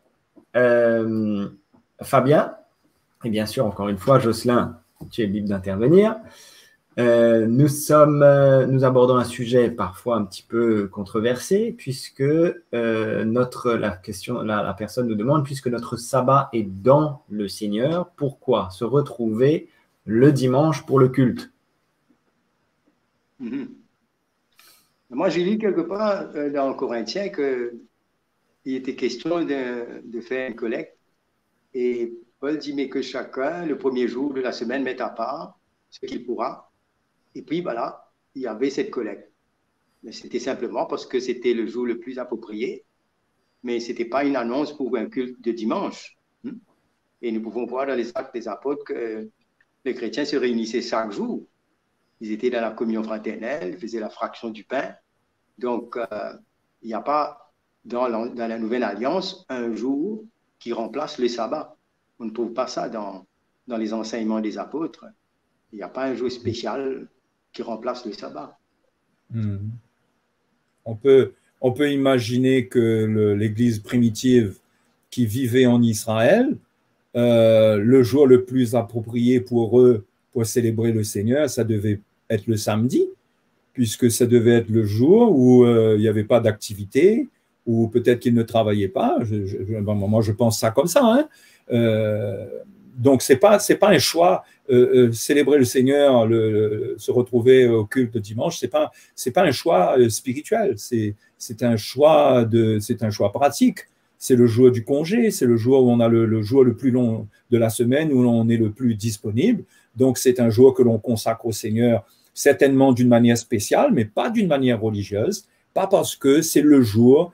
Fabien, et bien sûr, encore une fois, Jocelyn, tu es libre d'intervenir. Nous abordons un sujet parfois un petit peu controversé, puisque la personne nous demande, puisque notre sabbat est dans le Seigneur, pourquoi se retrouver le dimanche pour le culte? Moi, j'ai lu quelque part dans Corinthiens qu'il était question de faire une collecte. Et Paul dit, mais que chacun, le premier jour de la semaine, mette à part ce qu'il pourra. Et puis, voilà, il y avait cette collecte. Mais c'était simplement parce que c'était le jour le plus approprié. Mais ce n'était pas une annonce pour un culte de dimanche. Et nous pouvons voir dans les Actes des Apôtres que les chrétiens se réunissaient chaque jour. Ils étaient dans la communion fraternelle, ils faisaient la fraction du pain. Donc, il n'y a pas dans la Nouvelle Alliance un jour qui remplace le sabbat. On ne trouve pas ça dans les enseignements des apôtres. Il n'y a pas un jour spécial qui remplace le sabbat. On peut imaginer que l'Église primitive qui vivait en Israël, le jour le plus approprié pour eux pour célébrer le Seigneur, ça devait être le samedi, puisque ça devait être le jour où il n'y avait pas d'activité, ou peut-être qu'ils ne travaillaient pas. Moi, je pense ça comme ça. Hein. Donc, c'est pas un choix. Célébrer le Seigneur, se retrouver au culte de dimanche, c'est pas un choix spirituel. C'est un choix pratique. C'est le jour du congé, c'est le jour où on a le jour le plus long de la semaine, où on est le plus disponible. Donc, c'est un jour que l'on consacre au Seigneur, certainement d'une manière spéciale, mais pas d'une manière religieuse, pas parce que c'est le jour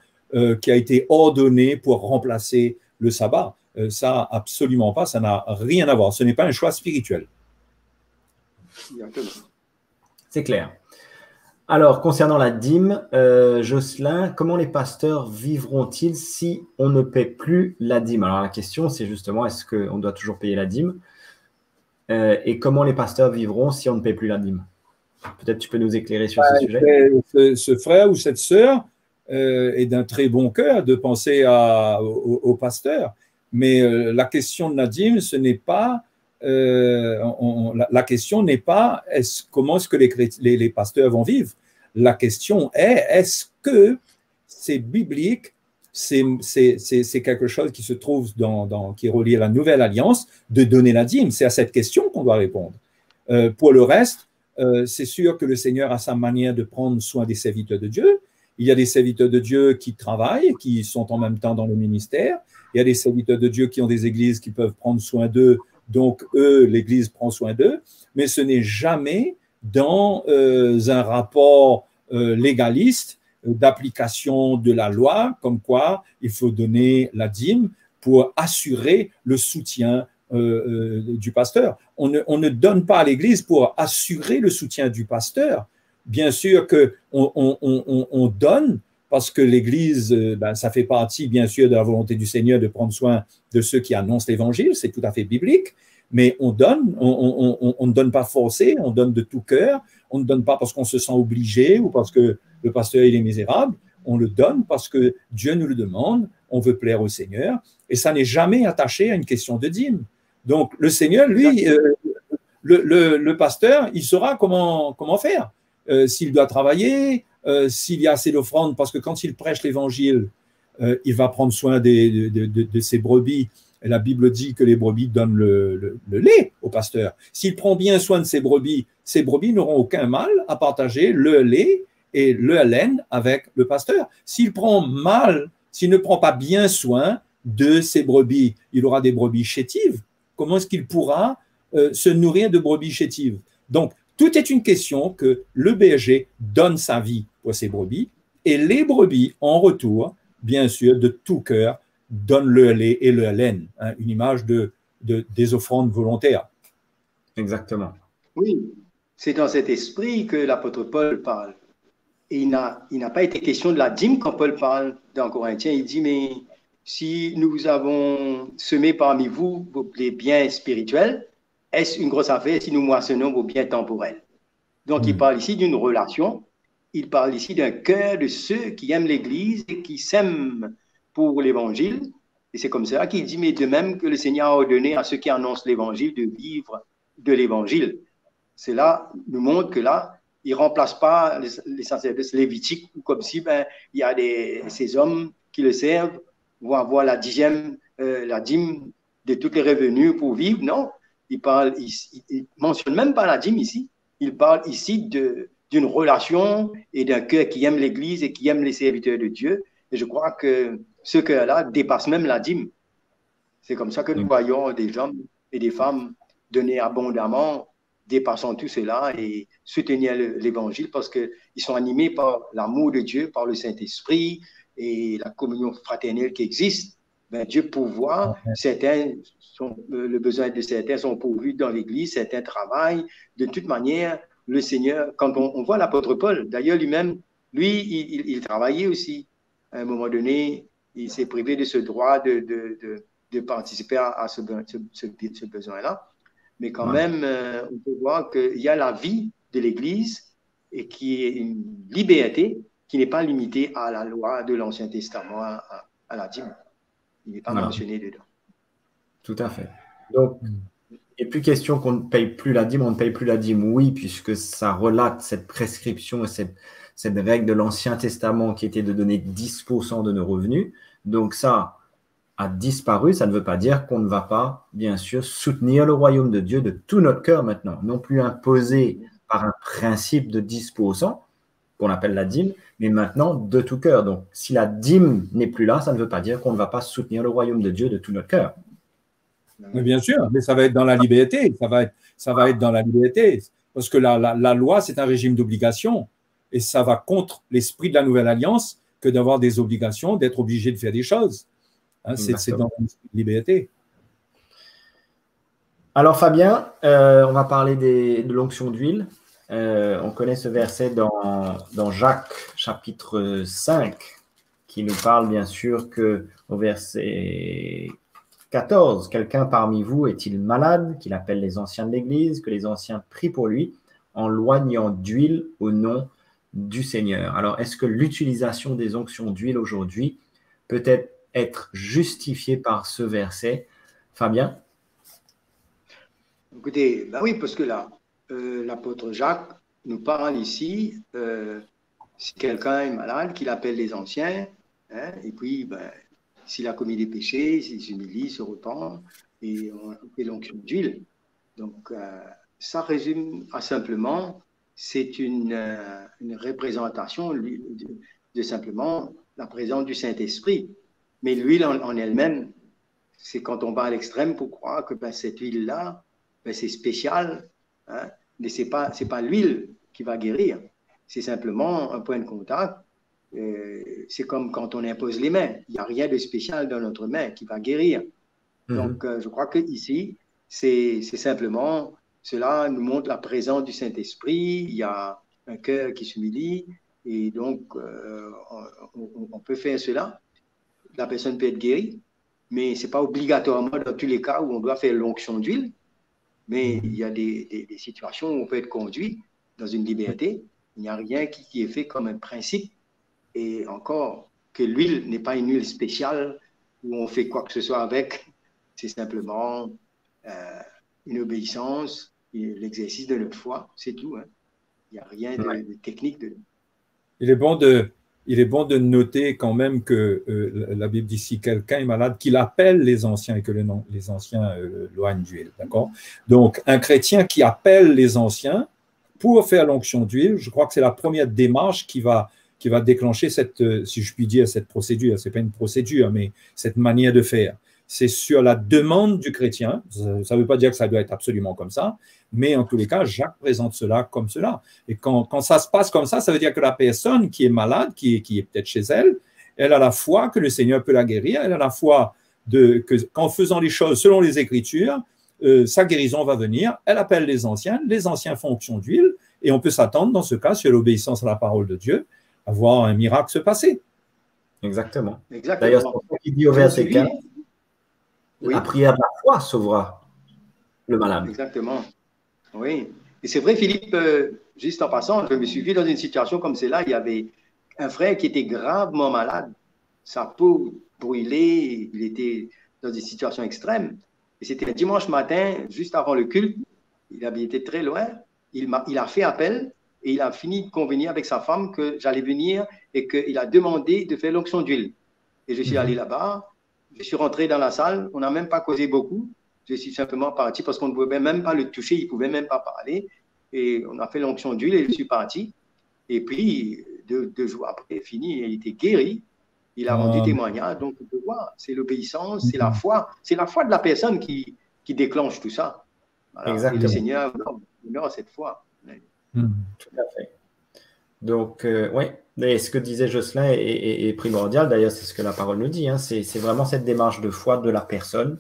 qui a été ordonné pour remplacer le sabbat. Ça, absolument pas, ça n'a rien à voir. Ce n'est pas un choix spirituel. C'est clair. Alors, concernant la dîme, Jocelyn, comment les pasteurs vivront-ils si on ne paie plus la dîme? Alors, la question, c'est justement, est-ce qu'on doit toujours payer la dîme? Et comment les pasteurs vivront si on ne paie plus la dîme? Peut-être tu peux nous éclairer sur ce sujet. Ce frère ou cette sœur est d'un très bon cœur de penser au pasteur. Mais la question de la dîme, ce n'est pas… la question n'est pas comment est-ce que les pasteurs vont vivre. La question est-ce que c'est biblique, c'est quelque chose qui se trouve qui est relié à la Nouvelle Alliance, de donner la dîme. C'est à cette question qu'on doit répondre. Pour le reste, c'est sûr que le Seigneur a sa manière de prendre soin des serviteurs de Dieu. Il y a des serviteurs de Dieu qui travaillent, qui sont en même temps dans le ministère. Il y a des serviteurs de Dieu qui ont des églises qui peuvent prendre soin d'eux. Donc, l'Église prend soin d'eux. Mais ce n'est jamais dans un rapport légaliste d'application de la loi, comme quoi il faut donner la dîme pour assurer le soutien du pasteur. On ne donne pas à l'Église pour assurer le soutien du pasteur. Bien sûr qu'on donne parce que l'Église, ça fait partie, bien sûr, de la volonté du Seigneur de prendre soin de ceux qui annoncent l'Évangile, c'est tout à fait biblique, mais on donne, on ne donne pas forcé, on donne de tout cœur, on ne donne pas parce qu'on se sent obligé ou parce que le pasteur il est misérable, on le donne parce que Dieu nous le demande, on veut plaire au Seigneur, et ça n'est jamais attaché à une question de dîme. Donc, le Seigneur, lui, le pasteur, il saura comment faire. S'il doit travailler, s'il y a assez d'offrandes, parce que quand il prêche l'évangile, il va prendre soin de ses brebis. Et la Bible dit que les brebis donnent le lait au pasteur. S'il prend bien soin de ses brebis n'auront aucun mal à partager le lait et le laine avec le pasteur. S'il ne prend pas bien soin de ses brebis, il aura des brebis chétives. Comment est-ce qu'il pourra se nourrir de brebis chétives? Donc, tout est une question que le berger donne sa vie pour ses brebis et les brebis, en retour, bien sûr, de tout cœur, donnent le lait et le laine, une image des offrandes volontaires. Exactement. Oui, c'est dans cet esprit que l'apôtre Paul parle. Et il n'a pas été question de la dîme quand Paul parle dans Corinthiens. Il dit, mais si nous avons semé parmi vous les biens spirituels, est-ce une grosse affaire si nous moissonnons vos biens temporels? Donc, il parle ici d'une relation, il parle ici d'un cœur de ceux qui aiment l'Église et qui s'aiment pour l'Évangile. Et c'est comme ça qu'il dit, mais de même que le Seigneur a ordonné à ceux qui annoncent l'Évangile de vivre de l'Évangile. Cela nous montre que là, il ne remplace pas les sacerdoces lévitiques, comme si il y a ces hommes qui le servent vont avoir la dîme de tous les revenus pour vivre. Non, il ne mentionne même pas la dîme ici. Il parle ici d'une relation et d'un cœur qui aime l'Église et qui aime les serviteurs de Dieu. Et je crois que ce cœur-là dépasse même la dîme. C'est comme ça que nous voyons des hommes et des femmes donner abondamment, dépassant tout cela et soutenir l'Évangile parce qu'ils sont animés par l'amour de Dieu, par le Saint-Esprit et la communion fraternelle qui existe. Dieu pourvoit, le besoin de certains sont pourvus dans l'Église, certains travaillent. De toute manière, le Seigneur, quand on voit l'apôtre Paul, d'ailleurs lui-même, il travaillait aussi. À un moment donné, il s'est privé de ce droit de participer à ce besoin-là. Mais quand même, on peut voir qu'il y a la vie de l'Église et qui est une liberté qui n'est pas limitée à la loi de l'Ancien Testament, à la dîme. Il n'est pas mentionné dedans. Tout à fait. Donc, il n'est plus question qu'on ne paye plus la dîme, on ne paye plus la dîme, oui, puisque ça relate cette prescription et cette règle de l'Ancien Testament qui était de donner 10% de nos revenus. Donc ça a disparu, ça ne veut pas dire qu'on ne va pas, bien sûr, soutenir le royaume de Dieu de tout notre cœur maintenant, non plus imposé par un principe de 10%, qu'on appelle la dîme, mais maintenant de tout cœur. Donc, si la dîme n'est plus là, ça ne veut pas dire qu'on ne va pas soutenir le royaume de Dieu de tout notre cœur. Mais bien sûr, mais ça va être dans la liberté, ça va être dans la liberté, parce que la loi, c'est un régime d'obligation, et ça va contre l'esprit de la Nouvelle Alliance que d'avoir des obligations, d'être obligé de faire des choses. C'est dans la liberté. Alors Fabien, on va parler de l'onction d'huile. On connaît ce verset dans Jacques chapitre 5 qui nous parle bien sûr qu'au verset 14, quelqu'un parmi vous est-il malade, qu'il appelle les anciens de l'Église, que les anciens prient pour lui en loignant d'huile au nom du Seigneur. Alors, est-ce que l'utilisation des onctions d'huile aujourd'hui peut être justifiée par ce verset? Fabien? Écoutez, oui, parce que là, l'apôtre Jacques nous parle ici, si quelqu'un est malade, qu'il appelle les anciens, et puis, s'il a commis des péchés, s'il s'humilie, se repent, et on fait l'onction d'huile. Donc, ça résume simplement, c'est une représentation de simplement la présence du Saint-Esprit. Mais l'huile en elle-même, c'est quand on va à l'extrême pour croire que cette huile-là, c'est spécial, mais ce n'est pas l'huile qui va guérir, c'est simplement un point de contact. C'est comme quand on impose les mains. Il n'y a rien de spécial dans notre main qui va guérir. Donc, je crois qu'ici, c'est simplement, cela nous montre la présence du Saint-Esprit, il y a un cœur qui s'humilie, et donc on peut faire cela. La personne peut être guérie, mais ce n'est pas obligatoirement dans tous les cas où on doit faire l'onction d'huile, mais il y a des situations où on peut être conduit dans une liberté. Il n'y a rien qui est fait comme un principe, et encore que l'huile n'est pas une huile spéciale où on fait quoi que ce soit avec, c'est simplement une obéissance, l'exercice de notre foi, c'est tout. Hein. Il n'y a rien de technique dedans. Il est bon de noter quand même que la Bible dit si quelqu'un est malade, qu'il appelle les anciens et que les anciens loignent d'huile. D'accord? Donc, un chrétien qui appelle les anciens pour faire l'onction d'huile, je crois que c'est la première démarche qui va déclencher cette, si je puis dire, cette procédure. Ce n'est pas une procédure, mais cette manière de faire. C'est sur la demande du chrétien. Ça ne veut pas dire que ça doit être absolument comme ça, mais en tous les cas, Jacques présente cela comme cela. Et quand ça se passe comme ça veut dire que la personne qui est malade, qui est peut-être chez elle, elle a la foi que le Seigneur peut la guérir, elle a la foi qu'en faisant les choses selon les Écritures, sa guérison va venir, elle appelle les anciens font onction d'huile, et on peut s'attendre dans ce cas, sur l'obéissance à la parole de Dieu, à voir un miracle se passer. Exactement. D'ailleurs, c'est pour ça qu'il dit au verset 15, la prière de la foi sauvera le malade. Exactement. Oui. Et c'est vrai, Philippe, juste en passant, je me suis vu dans une situation comme celle-là. Il y avait un frère qui était gravement malade. Sa peau brûlée, il était dans une situation extrême. Et c'était un dimanche matin, juste avant le culte. Il habitait très loin. Il a fait appel et il a fini de convenir avec sa femme que j'allais venir et qu'il a demandé de faire l'onction d'huile. Et je suis allé là-bas. Je suis rentré dans la salle, on n'a même pas causé beaucoup. Je suis simplement parti parce qu'on ne pouvait même pas le toucher, il ne pouvait même pas parler. Et on a fait l'onction d'huile et je suis parti. Et puis, deux jours après, fini, il était guéri. Il a rendu témoignage. Donc, on peut voir, c'est l'obéissance, c'est la foi. C'est la foi de la personne qui déclenche tout ça. Voilà. Exactement. Et le Seigneur honore cette foi. Tout à fait. Donc, oui, et ce que disait Jocelyn est primordial. D'ailleurs, c'est ce que la parole nous dit. Hein. C'est vraiment cette démarche de foi de la personne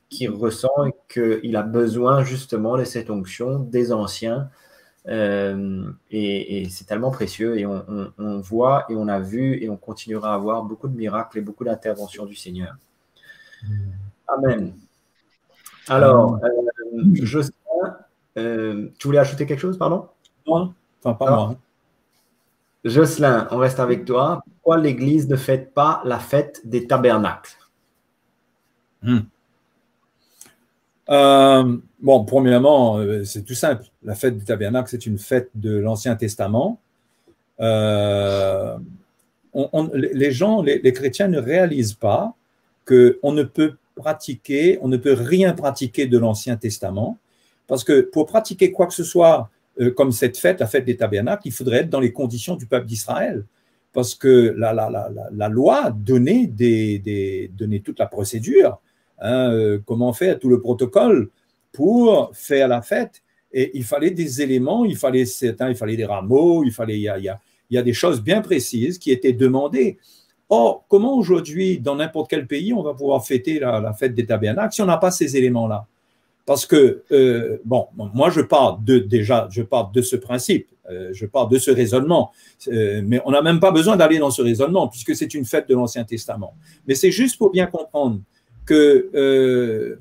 qui ressent qu'il a besoin justement de cette onction des anciens. Et c'est tellement précieux. Et on voit et on a vu et on continuera à voir beaucoup de miracles et beaucoup d'interventions du Seigneur. Amen. Alors, Jocelyn, tu voulais ajouter quelque chose, pardon? Non, enfin pas moi. Jocelyn, on reste avec toi. Pourquoi l'Église ne fête pas la fête des tabernacles? Bon, premièrement, c'est tout simple. La fête des tabernacles, c'est une fête de l'Ancien Testament. Les chrétiens ne réalisent pas qu'on ne peut rien pratiquer de l'Ancien Testament, parce que pour pratiquer quoi que ce soit comme cette fête, la fête des tabernacles, il faudrait être dans les conditions du peuple d'Israël, parce que la loi donnait toute la procédure, comment faire, tout le protocole pour faire la fête, et il fallait des éléments, il fallait des rameaux, il y a des choses bien précises qui étaient demandées. Or, comment aujourd'hui, dans n'importe quel pays, on va pouvoir fêter la fête des tabernacles si on n'a pas ces éléments-là? Parce que, moi, je pars de ce principe, je pars de ce raisonnement, mais on n'a même pas besoin d'aller dans ce raisonnement, puisque c'est une fête de l'Ancien Testament. Mais c'est juste pour bien comprendre que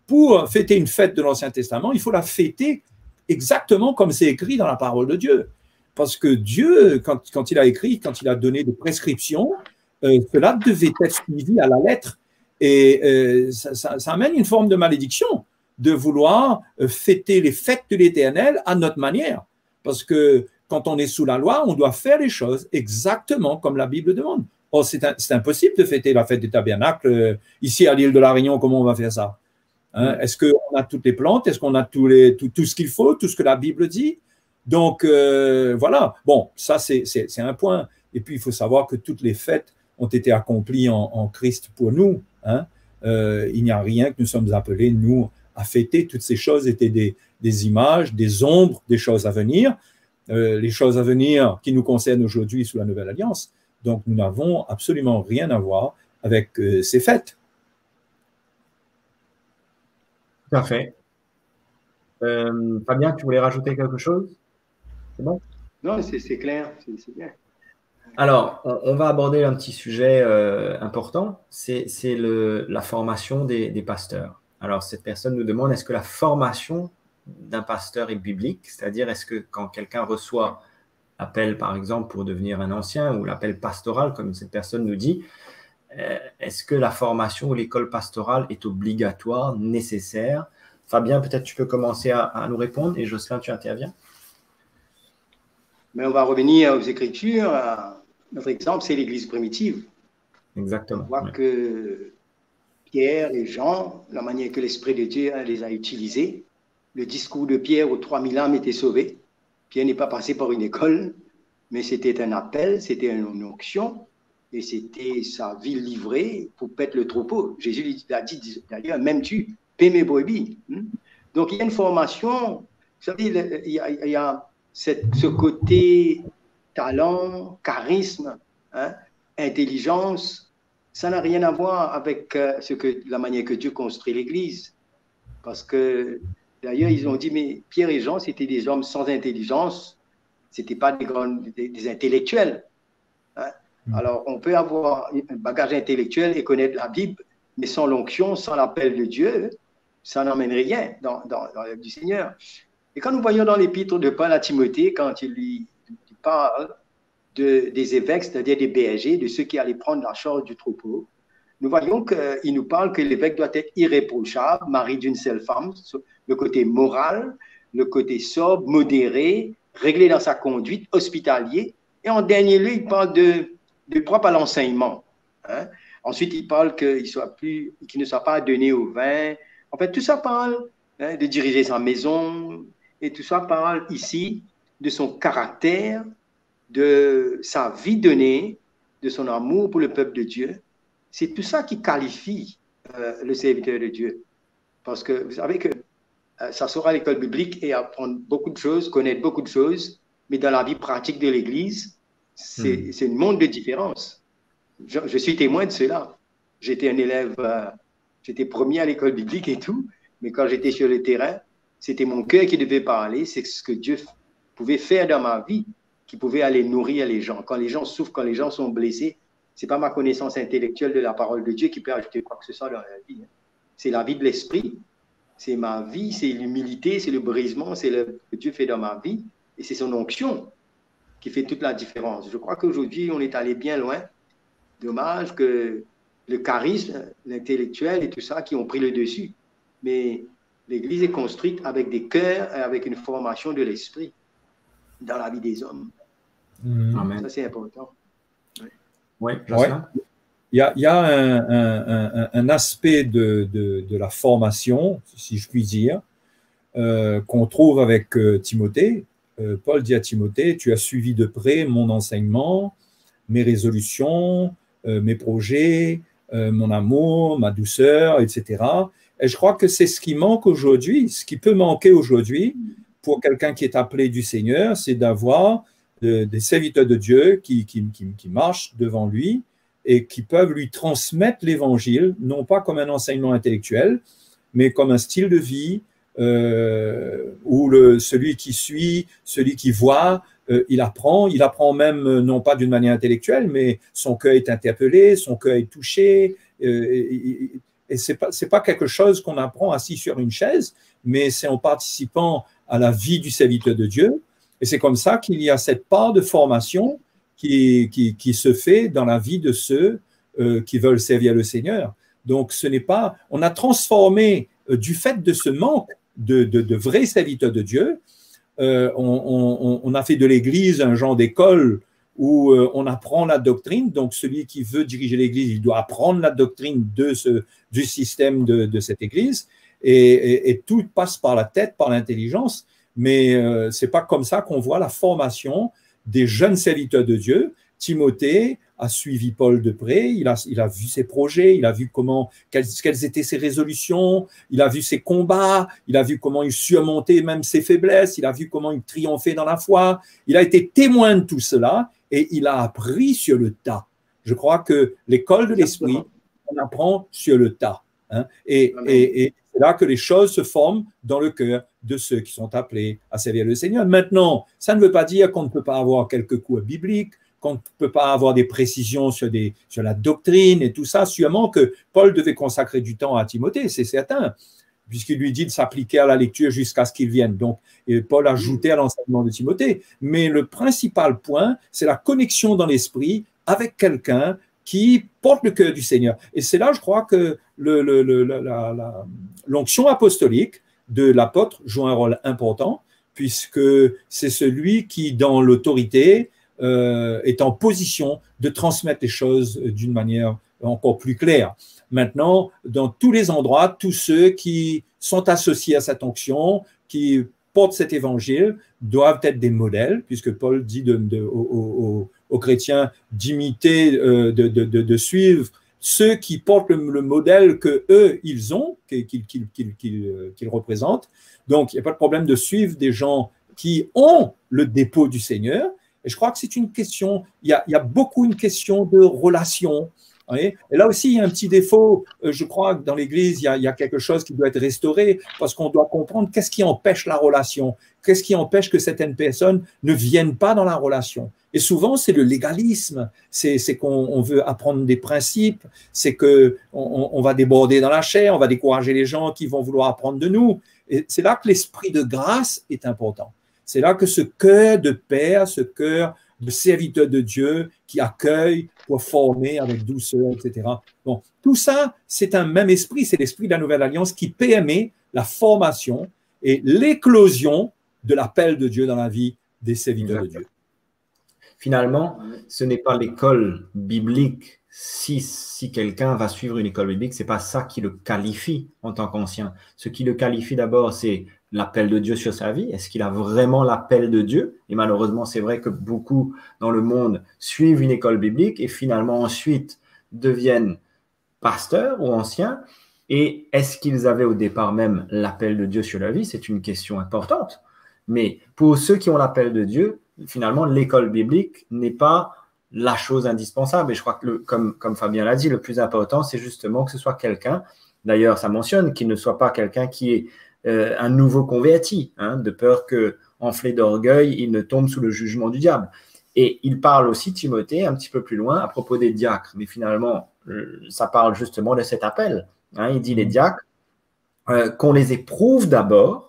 pour fêter une fête de l'Ancien Testament, il faut la fêter exactement comme c'est écrit dans la parole de Dieu. Parce que Dieu, quand il a écrit, quand il a donné des prescriptions, cela devait être suivi à la lettre. Et ça amène une forme de malédiction de vouloir fêter les fêtes de l'Éternel à notre manière. Parce que quand on est sous la loi, on doit faire les choses exactement comme la Bible demande. Or, c'est impossible de fêter la fête des tabernacles ici à l'île de la Réunion. Comment on va faire ça? Est-ce qu'on a toutes les plantes? Est-ce qu'on a tout ce qu'il faut, tout ce que la Bible dit? Donc, voilà. Bon, ça, c'est un point. Et puis, il faut savoir que toutes les fêtes ont été accomplies en Christ pour nous. Il n'y a rien que nous sommes appelés, nous, à fêter. Toutes ces choses étaient des images, des ombres, des choses à venir. Les choses à venir qui nous concernent aujourd'hui sous la Nouvelle Alliance. Donc, nous n'avons absolument rien à voir avec ces fêtes. Tout à fait. Fabien, tu voulais rajouter quelque chose? C'est bon? Non, c'est clair, c'est bien. Alors, on va aborder un petit sujet important, c'est la formation des pasteurs. Alors, cette personne nous demande, est-ce que la formation d'un pasteur est biblique? C'est-à-dire, est-ce que quand quelqu'un reçoit l'appel, par exemple, pour devenir un ancien, ou l'appel pastoral, comme cette personne nous dit, est-ce que la formation ou l'école pastorale est obligatoire, nécessaire? Fabien, peut-être tu peux commencer à nous répondre, et Jocelyn, tu interviens. Mais on va revenir aux Écritures. Notre exemple, c'est l'Église primitive. Exactement. On voit que Pierre et Jean, la manière que l'Esprit de Dieu les a utilisés, le discours de Pierre aux 3000 âmes était sauvé. Pierre n'est pas passé par une école, mais c'était un appel, c'était une onction, et c'était sa vie livrée pour paître le troupeau. Jésus lui a dit d'ailleurs, même tu paie mes brebis. Donc il y a une formation, vous savez, il y a ce côté talent, charisme, intelligence, ça n'a rien à voir avec la manière que Dieu construit l'Église. Parce que, d'ailleurs, ils ont dit, mais Pierre et Jean, c'était des hommes sans intelligence, ce n'étaient pas des intellectuels. Alors, on peut avoir un bagage intellectuel et connaître la Bible, mais sans l'onction, sans l'appel de Dieu, ça n'emmène rien dans l'œuvre du Seigneur. Et quand nous voyons dans l'épître de Paul à Timothée, quand il lui parle des évêques, c'est-à-dire des bergers, de ceux qui allaient prendre la charge du troupeau, nous voyons qu'il nous parle que l'évêque doit être irréprochable, mari d'une seule femme, le côté moral, le côté sobre, modéré, réglé dans sa conduite, hospitalier. Et en dernier lieu, il parle de propre à l'enseignement. Ensuite, il parle qu'il ne soit pas donné au vin. En fait, tout ça parle de diriger sa maison, et tout ça parle ici de son caractère, de sa vie donnée, de son amour pour le peuple de Dieu. C'est tout ça qui qualifie le serviteur de Dieu. Parce que vous savez que ça sera à l'école biblique et apprendre beaucoup de choses, connaître beaucoup de choses, mais dans la vie pratique de l'Église, c'est un monde de différence. Je suis témoin de cela. J'étais un élève, j'étais premier à l'école biblique et tout, mais quand j'étais sur le terrain, c'était mon cœur qui devait parler, c'est ce que Dieu pouvait faire dans ma vie, qui pouvait aller nourrir les gens. Quand les gens souffrent, quand les gens sont blessés, ce n'est pas ma connaissance intellectuelle de la parole de Dieu qui peut ajouter quoi que ce soit dans la vie. C'est la vie de l'esprit, c'est ma vie, c'est l'humilité, c'est le brisement, c'est ce que Dieu fait dans ma vie, et c'est son onction qui fait toute la différence. Je crois qu'aujourd'hui, on est allé bien loin. Dommage que le charisme, l'intellectuel et tout ça qui ont pris le dessus. Mais l'Église est construite avec des cœurs et avec une formation de l'esprit dans la vie des hommes. Amen. Ça, c'est important. Oui, il y a un aspect de la formation, si je puis dire, qu'on trouve avec Timothée. Paul dit à Timothée, tu as suivi de près mon enseignement, mes résolutions, mes projets, mon amour, ma douceur, etc. Et je crois que c'est ce qui manque aujourd'hui, ce qui peut manquer aujourd'hui pour quelqu'un qui est appelé du Seigneur, c'est d'avoir des serviteurs de Dieu qui marchent devant lui et qui peuvent lui transmettre l'Évangile, non pas comme un enseignement intellectuel, mais comme un style de vie où celui qui suit, celui qui voit, il apprend même non pas d'une manière intellectuelle, mais son cœur est interpellé, son cœur est touché, et c'est pas quelque chose qu'on apprend assis sur une chaise, mais c'est en participant à la vie du serviteur de Dieu. Et c'est comme ça qu'il y a cette part de formation qui se fait dans la vie de ceux qui veulent servir le Seigneur. Donc, ce n'est pas… On a transformé, du fait de ce manque de vrais serviteurs de Dieu, on a fait de l'Église un genre d'école où on apprend la doctrine. Donc, celui qui veut diriger l'Église, il doit apprendre la doctrine du système de cette Église. Et tout passe par la tête, par l'intelligence. Mais ce n'est pas comme ça qu'on voit la formation des jeunes serviteurs de Dieu. Timothée a suivi Paul de près, il a vu ses projets, il a vu quelles étaient ses résolutions, il a vu ses combats, il a vu comment il surmontait même ses faiblesses, il a vu comment il triomphait dans la foi. Il a été témoin de tout cela et il a appris sur le tas. Je crois que l'école de l'esprit, on apprend sur le tas. Et c'est là que les choses se forment dans le cœur. de ceux qui sont appelés à servir le Seigneur. Maintenant, ça ne veut pas dire qu'on ne peut pas avoir quelques cours bibliques, qu'on ne peut pas avoir des précisions sur la doctrine et tout ça. Sûrement que Paul devait consacrer du temps à Timothée, c'est certain, puisqu'il lui dit de s'appliquer à la lecture jusqu'à ce qu'il vienne. Donc, Paul ajoutait à l'enseignement de Timothée. Mais le principal point, c'est la connexion dans l'esprit avec quelqu'un qui porte le cœur du Seigneur. Et c'est là, je crois, que l'onction apostolique de l'apôtre joue un rôle important, puisque c'est celui qui, dans l'autorité, est en position de transmettre les choses d'une manière encore plus claire. Maintenant, dans tous les endroits, tous ceux qui sont associés à cette onction, qui portent cet évangile, doivent être des modèles, puisque Paul dit aux chrétiens d'imiter, de suivre ceux qui portent le modèle que eux ils ont, qu'ils représentent. Donc, il n'y a pas de problème de suivre des gens qui ont le dépôt du Seigneur. Et je crois que c'est une question, il y a beaucoup une question de relation. Et là aussi, il y a un petit défaut. Je crois que dans l'Église, il y a quelque chose qui doit être restauré parce qu'on doit comprendre qu'est-ce qui empêche la relation, qu'est-ce qui empêche que certaines personnes ne viennent pas dans la relation. Et souvent, c'est le légalisme, c'est qu'on veut apprendre des principes, c'est qu'on va déborder dans la chair, on va décourager les gens qui vont vouloir apprendre de nous. Et c'est là que l'esprit de grâce est important. C'est là que ce cœur de père, ce cœur de serviteur de Dieu qui accueille pour former avec douceur, etc. Bon, tout ça, c'est un même esprit, c'est l'esprit de la Nouvelle Alliance qui permet la formation et l'éclosion de l'appel de Dieu dans la vie des serviteurs de Dieu. Finalement, ce n'est pas l'école biblique. Si quelqu'un va suivre une école biblique, ce n'est pas ça qui le qualifie en tant qu'ancien. Ce qui le qualifie d'abord, c'est l'appel de Dieu sur sa vie. Est-ce qu'il a vraiment l'appel de Dieu? Et malheureusement, c'est vrai que beaucoup dans le monde suivent une école biblique et finalement ensuite deviennent pasteurs ou anciens. Et est-ce qu'ils avaient au départ même l'appel de Dieu sur leur vie? C'est une question importante. Mais pour ceux qui ont l'appel de Dieu, finalement, l'école biblique n'est pas la chose indispensable. Et je crois que, comme Fabien l'a dit, le plus important, c'est justement que ce soit quelqu'un, d'ailleurs, ça mentionne qu'il ne soit pas quelqu'un qui est un nouveau converti, de peur que, enflé d'orgueil, il ne tombe sous le jugement du diable. Et il parle aussi, Timothée, un petit peu plus loin, à propos des diacres. Mais finalement, ça parle justement de cet appel. Il dit les diacres, qu'on les éprouve d'abord,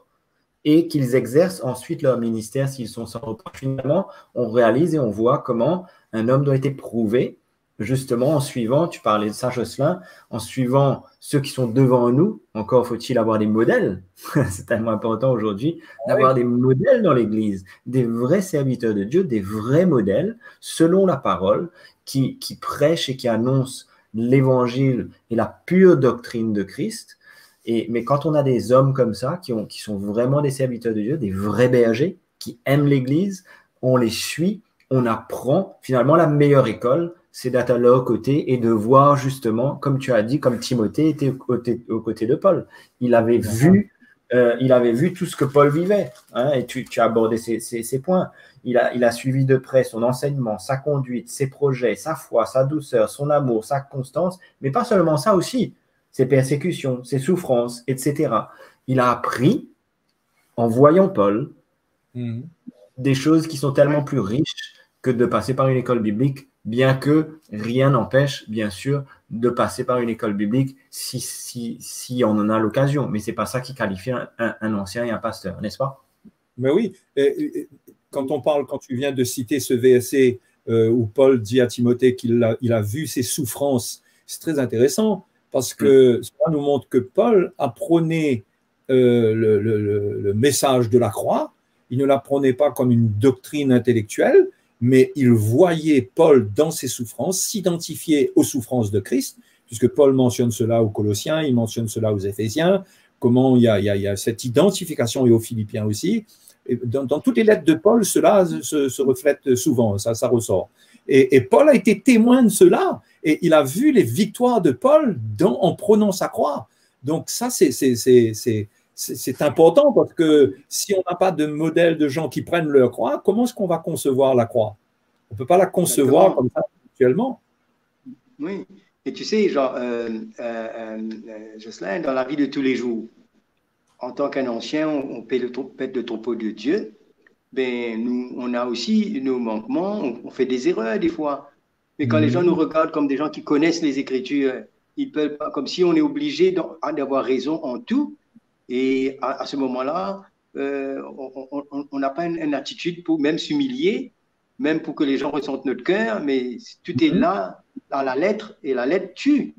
et qu'ils exercent ensuite leur ministère s'ils sont sans reproche. Finalement, on réalise et on voit comment un homme doit être éprouvé, justement en suivant, tu parlais de ça, Jocelyn, en suivant ceux qui sont devant nous. Encore faut-il avoir des modèles. C'est tellement important aujourd'hui d'avoir des modèles dans l'Église, des vrais serviteurs de Dieu, des vrais modèles, selon la parole, qui prêchent et qui annoncent l'Évangile et la pure doctrine de Christ. Mais quand on a des hommes comme ça, qui sont vraiment des serviteurs de Dieu, des vrais bergers, qui aiment l'Église, on les suit, on apprend. Finalement, la meilleure école, c'est d'être à leur côté et de voir justement, comme tu as dit, comme Timothée était aux côtés de Paul. Il avait vu tout ce que Paul vivait. Et tu as abordé ces points. Il a suivi de près son enseignement, sa conduite, ses projets, sa foi, sa douceur, son amour, sa constance, mais pas seulement ça aussi. Ses persécutions, ses souffrances, etc. Il a appris, en voyant Paul, des choses qui sont tellement plus riches que de passer par une école biblique, bien que rien n'empêche, bien sûr, de passer par une école biblique si on en a l'occasion. Mais ce n'est pas ça qui qualifie un ancien et un pasteur, n'est-ce pas? Mais oui, quand tu viens de citer ce verset où Paul dit à Timothée qu'il a vu ses souffrances, c'est très intéressant. Parce que ça nous montre que Paul apprenait le message de la croix. Il ne l'apprenait pas comme une doctrine intellectuelle, mais il voyait Paul dans ses souffrances, s'identifier aux souffrances de Christ, puisque Paul mentionne cela aux Colossiens, il mentionne cela aux Éphésiens, comment il y a cette identification, et aux Philippiens aussi. Et dans toutes les lettres de Paul, cela se reflète souvent, ça ressort. Et Paul a été témoin de cela. Et il a vu les victoires de Paul en prenant sa croix. Donc ça, c'est important parce que si on n'a pas de modèle de gens qui prennent leur croix, comment est-ce qu'on va concevoir la croix? On ne peut pas la concevoir comme ça actuellement. Oui, et tu sais, Jocelyn, dans la vie de tous les jours, en tant qu'un ancien, on paie le troupeau de Dieu. Ben, nous, on a aussi nos manquements, on fait des erreurs des fois. Mais quand les gens nous regardent comme des gens qui connaissent les Écritures, ils peuvent pas, comme si on est obligé d'avoir raison en tout. Et à ce moment-là, on n'a pas une attitude pour même s'humilier, même pour que les gens ressentent notre cœur, mais tout est là, à la lettre, et la lettre tue.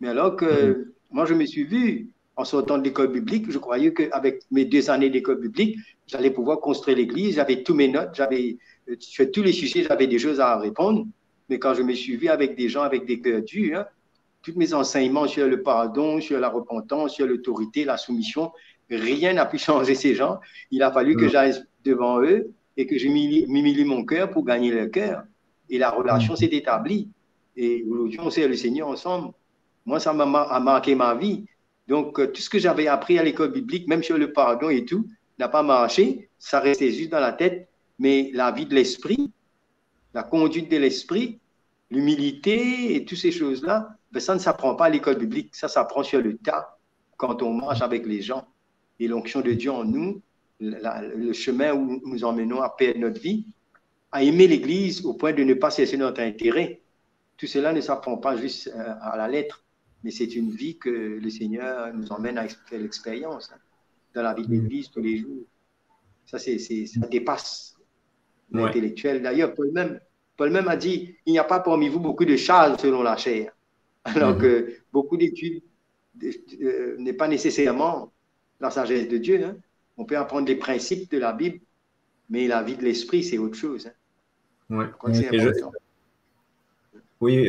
Mais alors que moi, je me suis vu, en sortant de l'école biblique, je croyais qu'avec mes 2 années d'école biblique, j'allais pouvoir construire l'église, j'avais tous mes notes, sur tous les sujets, j'avais des choses à répondre. Mais quand je me suis vu avec des gens avec des cœurs durs, tous mes enseignements sur le pardon, sur la repentance, sur l'autorité, la soumission, rien n'a pu changer ces gens. Il a fallu que j'aille devant eux et que je m'humilie mon cœur pour gagner leur cœur. Et la relation s'est établie. Et aujourd'hui, on sert le Seigneur ensemble. Moi, ça a marqué ma vie. Donc, tout ce que j'avais appris à l'école biblique, même sur le pardon et tout, n'a pas marché. Ça restait juste dans la tête. Mais la vie de l'esprit, la conduite de l'esprit, l'humilité et toutes ces choses-là, ben ça ne s'apprend pas à l'école biblique. Ça s'apprend sur le tas quand on marche avec les gens. Et l'onction de Dieu en nous, le chemin où nous emmenons à perdre notre vie, à aimer l'Église au point de ne pas chercher notre intérêt. Tout cela ne s'apprend pas juste à la lettre, mais c'est une vie que le Seigneur nous emmène à faire l'expérience dans la vie de l'Église tous les jours. Ça dépasse l'intellectuel. D'ailleurs, Paul même a dit, il n'y a pas parmi vous beaucoup de charges selon la chair. Alors que beaucoup d'études n'est pas nécessairement la sagesse de Dieu. Hein. On peut apprendre des principes de la Bible, mais la vie de l'esprit, c'est autre chose. Hein. Ouais. Je crois que c'est important. Oui,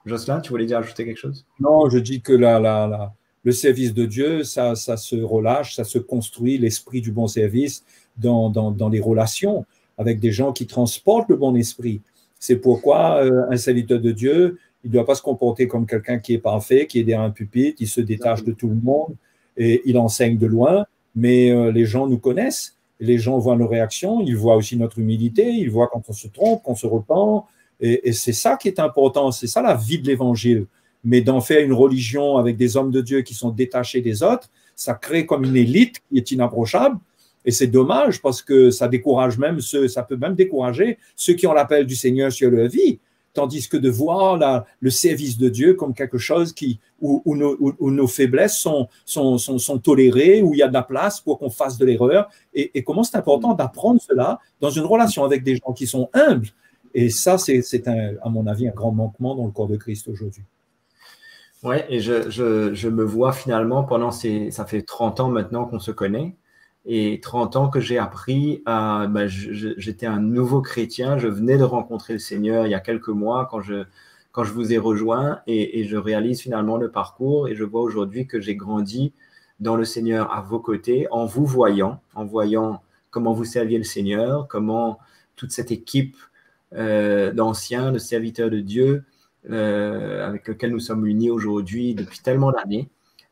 Jocelyn, tu voulais dire ajouter quelque chose? Non, je dis que le service de Dieu, ça se relâche, ça se construit, l'esprit du bon service dans les relations avec des gens qui transportent le bon esprit. C'est pourquoi un serviteur de Dieu, il ne doit pas se comporter comme quelqu'un qui est parfait, qui est derrière un pupitre, il se détache de tout le monde et il enseigne de loin, mais les gens nous connaissent, les gens voient nos réactions, ils voient aussi notre humilité, ils voient quand on se trompe, qu'on se repent, et c'est ça qui est important, c'est ça la vie de l'Évangile. Mais d'en faire une religion avec des hommes de Dieu qui sont détachés des autres, ça crée comme une élite qui est inapprochable. Et c'est dommage parce que ça décourage même ça peut même décourager ceux qui ont l'appel du Seigneur sur leur vie. Tandis que de voir le service de Dieu comme quelque chose où nos faiblesses sont tolérées, où il y a de la place pour qu'on fasse de l'erreur. Et comment c'est important d'apprendre cela dans une relation avec des gens qui sont humbles. Et ça, c'est à mon avis, un grand manquement dans le corps de Christ aujourd'hui. Oui, et je me vois finalement ça fait 30 ans maintenant qu'on se connaît, et 30 ans que j'ai appris j'étais un nouveau chrétien, je venais de rencontrer le Seigneur il y a quelques mois quand je vous ai rejoint, et je réalise finalement le parcours, et je vois aujourd'hui que j'ai grandi dans le Seigneur à vos côtés, en voyant comment vous serviez le Seigneur, comment toute cette équipe d'anciens, de serviteurs de Dieu, avec lequel nous sommes unis aujourd'hui depuis tellement d'années,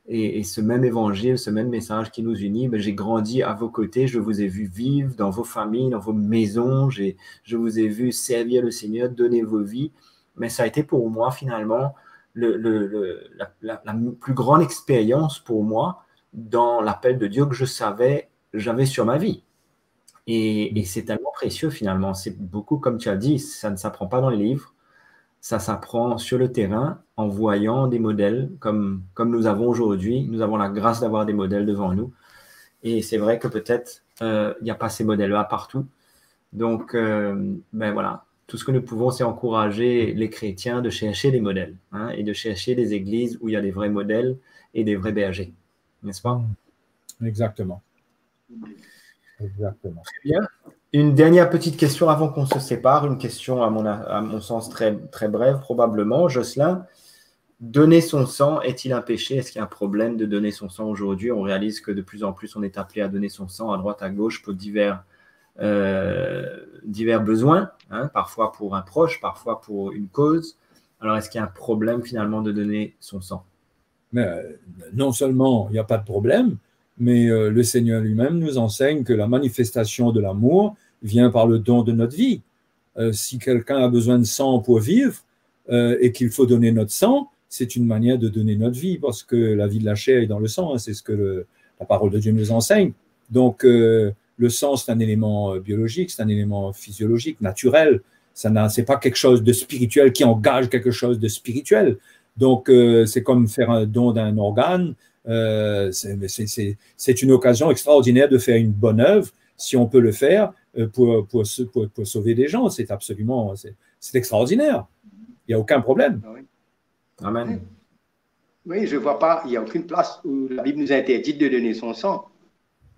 et ce même évangile, ce même message qui nous unit, j'ai grandi à vos côtés, je vous ai vu vivre dans vos familles, dans vos maisons, je vous ai vu servir le Seigneur, donner vos vies, mais ça a été pour moi finalement la plus grande expérience pour moi dans l'appel de Dieu que j'avais sur ma vie. Et c'est tellement précieux finalement, c'est beaucoup, comme tu as dit, ça ne s'apprend pas dans les livres, ça s'apprend sur le terrain en voyant des modèles comme nous avons aujourd'hui. Nous avons la grâce d'avoir des modèles devant nous. Et c'est vrai que peut-être il n'y a pas ces modèles-là partout. Donc, voilà, tout ce que nous pouvons, c'est encourager les chrétiens de chercher des modèles, hein, et de chercher des églises où il y a des vrais modèles et des vrais bergers. N'est-ce pas? Exactement. Exactement. Très bien. Une dernière petite question avant qu'on se sépare, une question à mon sens très, très brève probablement. Jocelyn, donner son sang est-il un péché? Est-ce qu'il y a un problème de donner son sang aujourd'hui? On réalise que de plus en plus on est appelé à donner son sang à droite, à gauche pour divers besoins, hein, parfois pour un proche, parfois pour une cause. Alors est-ce qu'il y a un problème finalement de donner son sang? Mais, non seulement il n'y a pas de problème, mais le Seigneur lui-même nous enseigne que la manifestation de l'amour vient par le don de notre vie. Si quelqu'un a besoin de sang pour vivre et qu'il faut donner notre sang, c'est une manière de donner notre vie, parce que la vie de la chair est dans le sang, hein, c'est ce que la parole de Dieu nous enseigne. Donc, le sang, c'est un élément biologique, c'est un élément physiologique, naturel. Ce n'est pas quelque chose de spirituel qui engage quelque chose de spirituel. Donc, c'est comme faire un don d'un organe. C'est une occasion extraordinaire de faire une bonne œuvre, si on peut le faire, pour sauver des gens. C'est absolument, c'est extraordinaire. Il n'y a aucun problème. Amen. Oui, je ne vois pas, il n'y a aucune place où la Bible nous interdit de donner son sang.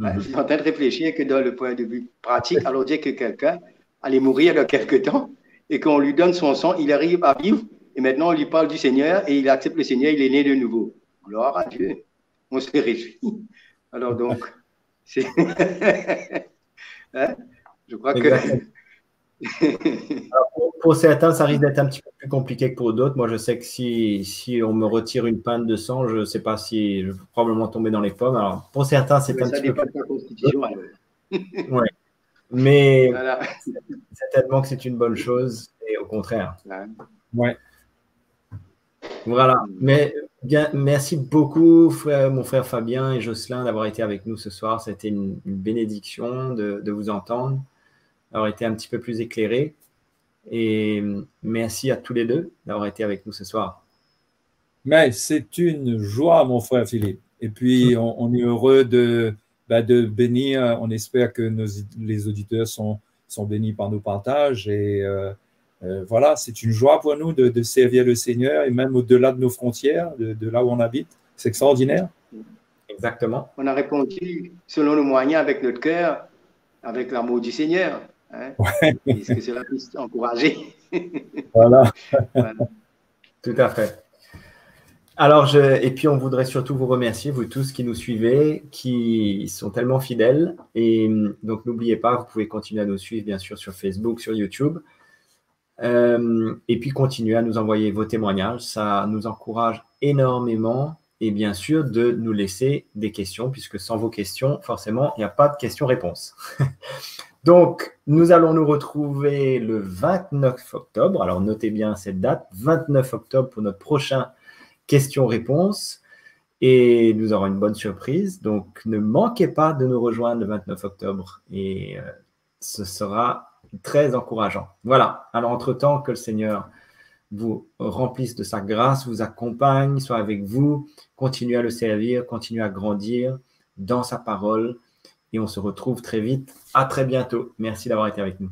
Je suis en train de réfléchir que dans le point de vue pratique, alors dire que quelqu'un allait mourir dans quelques temps et qu'on lui donne son sang, il arrive à vivre et maintenant on lui parle du Seigneur et il accepte le Seigneur, il est né de nouveau. Gloire à Dieu. On se réjouit. Alors donc, c'est... je crois que... Alors, pour certains, ça risque d'être un petit peu plus compliqué que pour d'autres. Moi, je sais que si on me retire une pinte de sang, je ne sais pas si je vais probablement tomber dans les pommes. Alors, pour certains, c'est un petit peu plus... Ça dépend de la constitution. Ouais. Mais voilà. Certainement que c'est une bonne chose et au contraire. Ouais. Voilà. Mais bien, merci beaucoup, mon frère Fabien et Jocelyn, d'avoir été avec nous ce soir. C'était une bénédiction de vous entendre, d'avoir été un petit peu plus éclairé. Et merci à tous les deux d'avoir été avec nous ce soir. Mais c'est une joie, mon frère Philippe. Et puis, on est heureux de bénir. On espère que les auditeurs sont bénis par nos partages. Et voilà, c'est une joie pour nous de servir le Seigneur et même au-delà de nos frontières, de là où on habite. C'est extraordinaire. Exactement. On a répondu selon nos moyens avec notre cœur, avec l'amour du Seigneur. Ouais. Est-ce que cela puisse encourager? Voilà. Voilà. Tout à fait. Alors, et puis on voudrait surtout vous remercier, vous tous qui nous suivez, qui sont tellement fidèles. Et donc, n'oubliez pas, vous pouvez continuer à nous suivre, bien sûr, sur Facebook, sur YouTube. Et puis, continuez à nous envoyer vos témoignages. Ça nous encourage énormément. Et bien sûr, de nous laisser des questions, puisque sans vos questions, forcément, il n'y a pas de questions-réponses. Donc, nous allons nous retrouver le 29 octobre. Alors, notez bien cette date, 29 octobre pour notre prochain questions-réponses. Et nous aurons une bonne surprise. Donc, ne manquez pas de nous rejoindre le 29 octobre. Et ce sera très encourageant. Voilà. Alors, entre-temps, que le Seigneur vous remplisse de sa grâce, vous accompagne, soit avec vous, continuez à le servir, continuez à grandir dans sa parole. Et on se retrouve très vite. À très bientôt. Merci d'avoir été avec nous.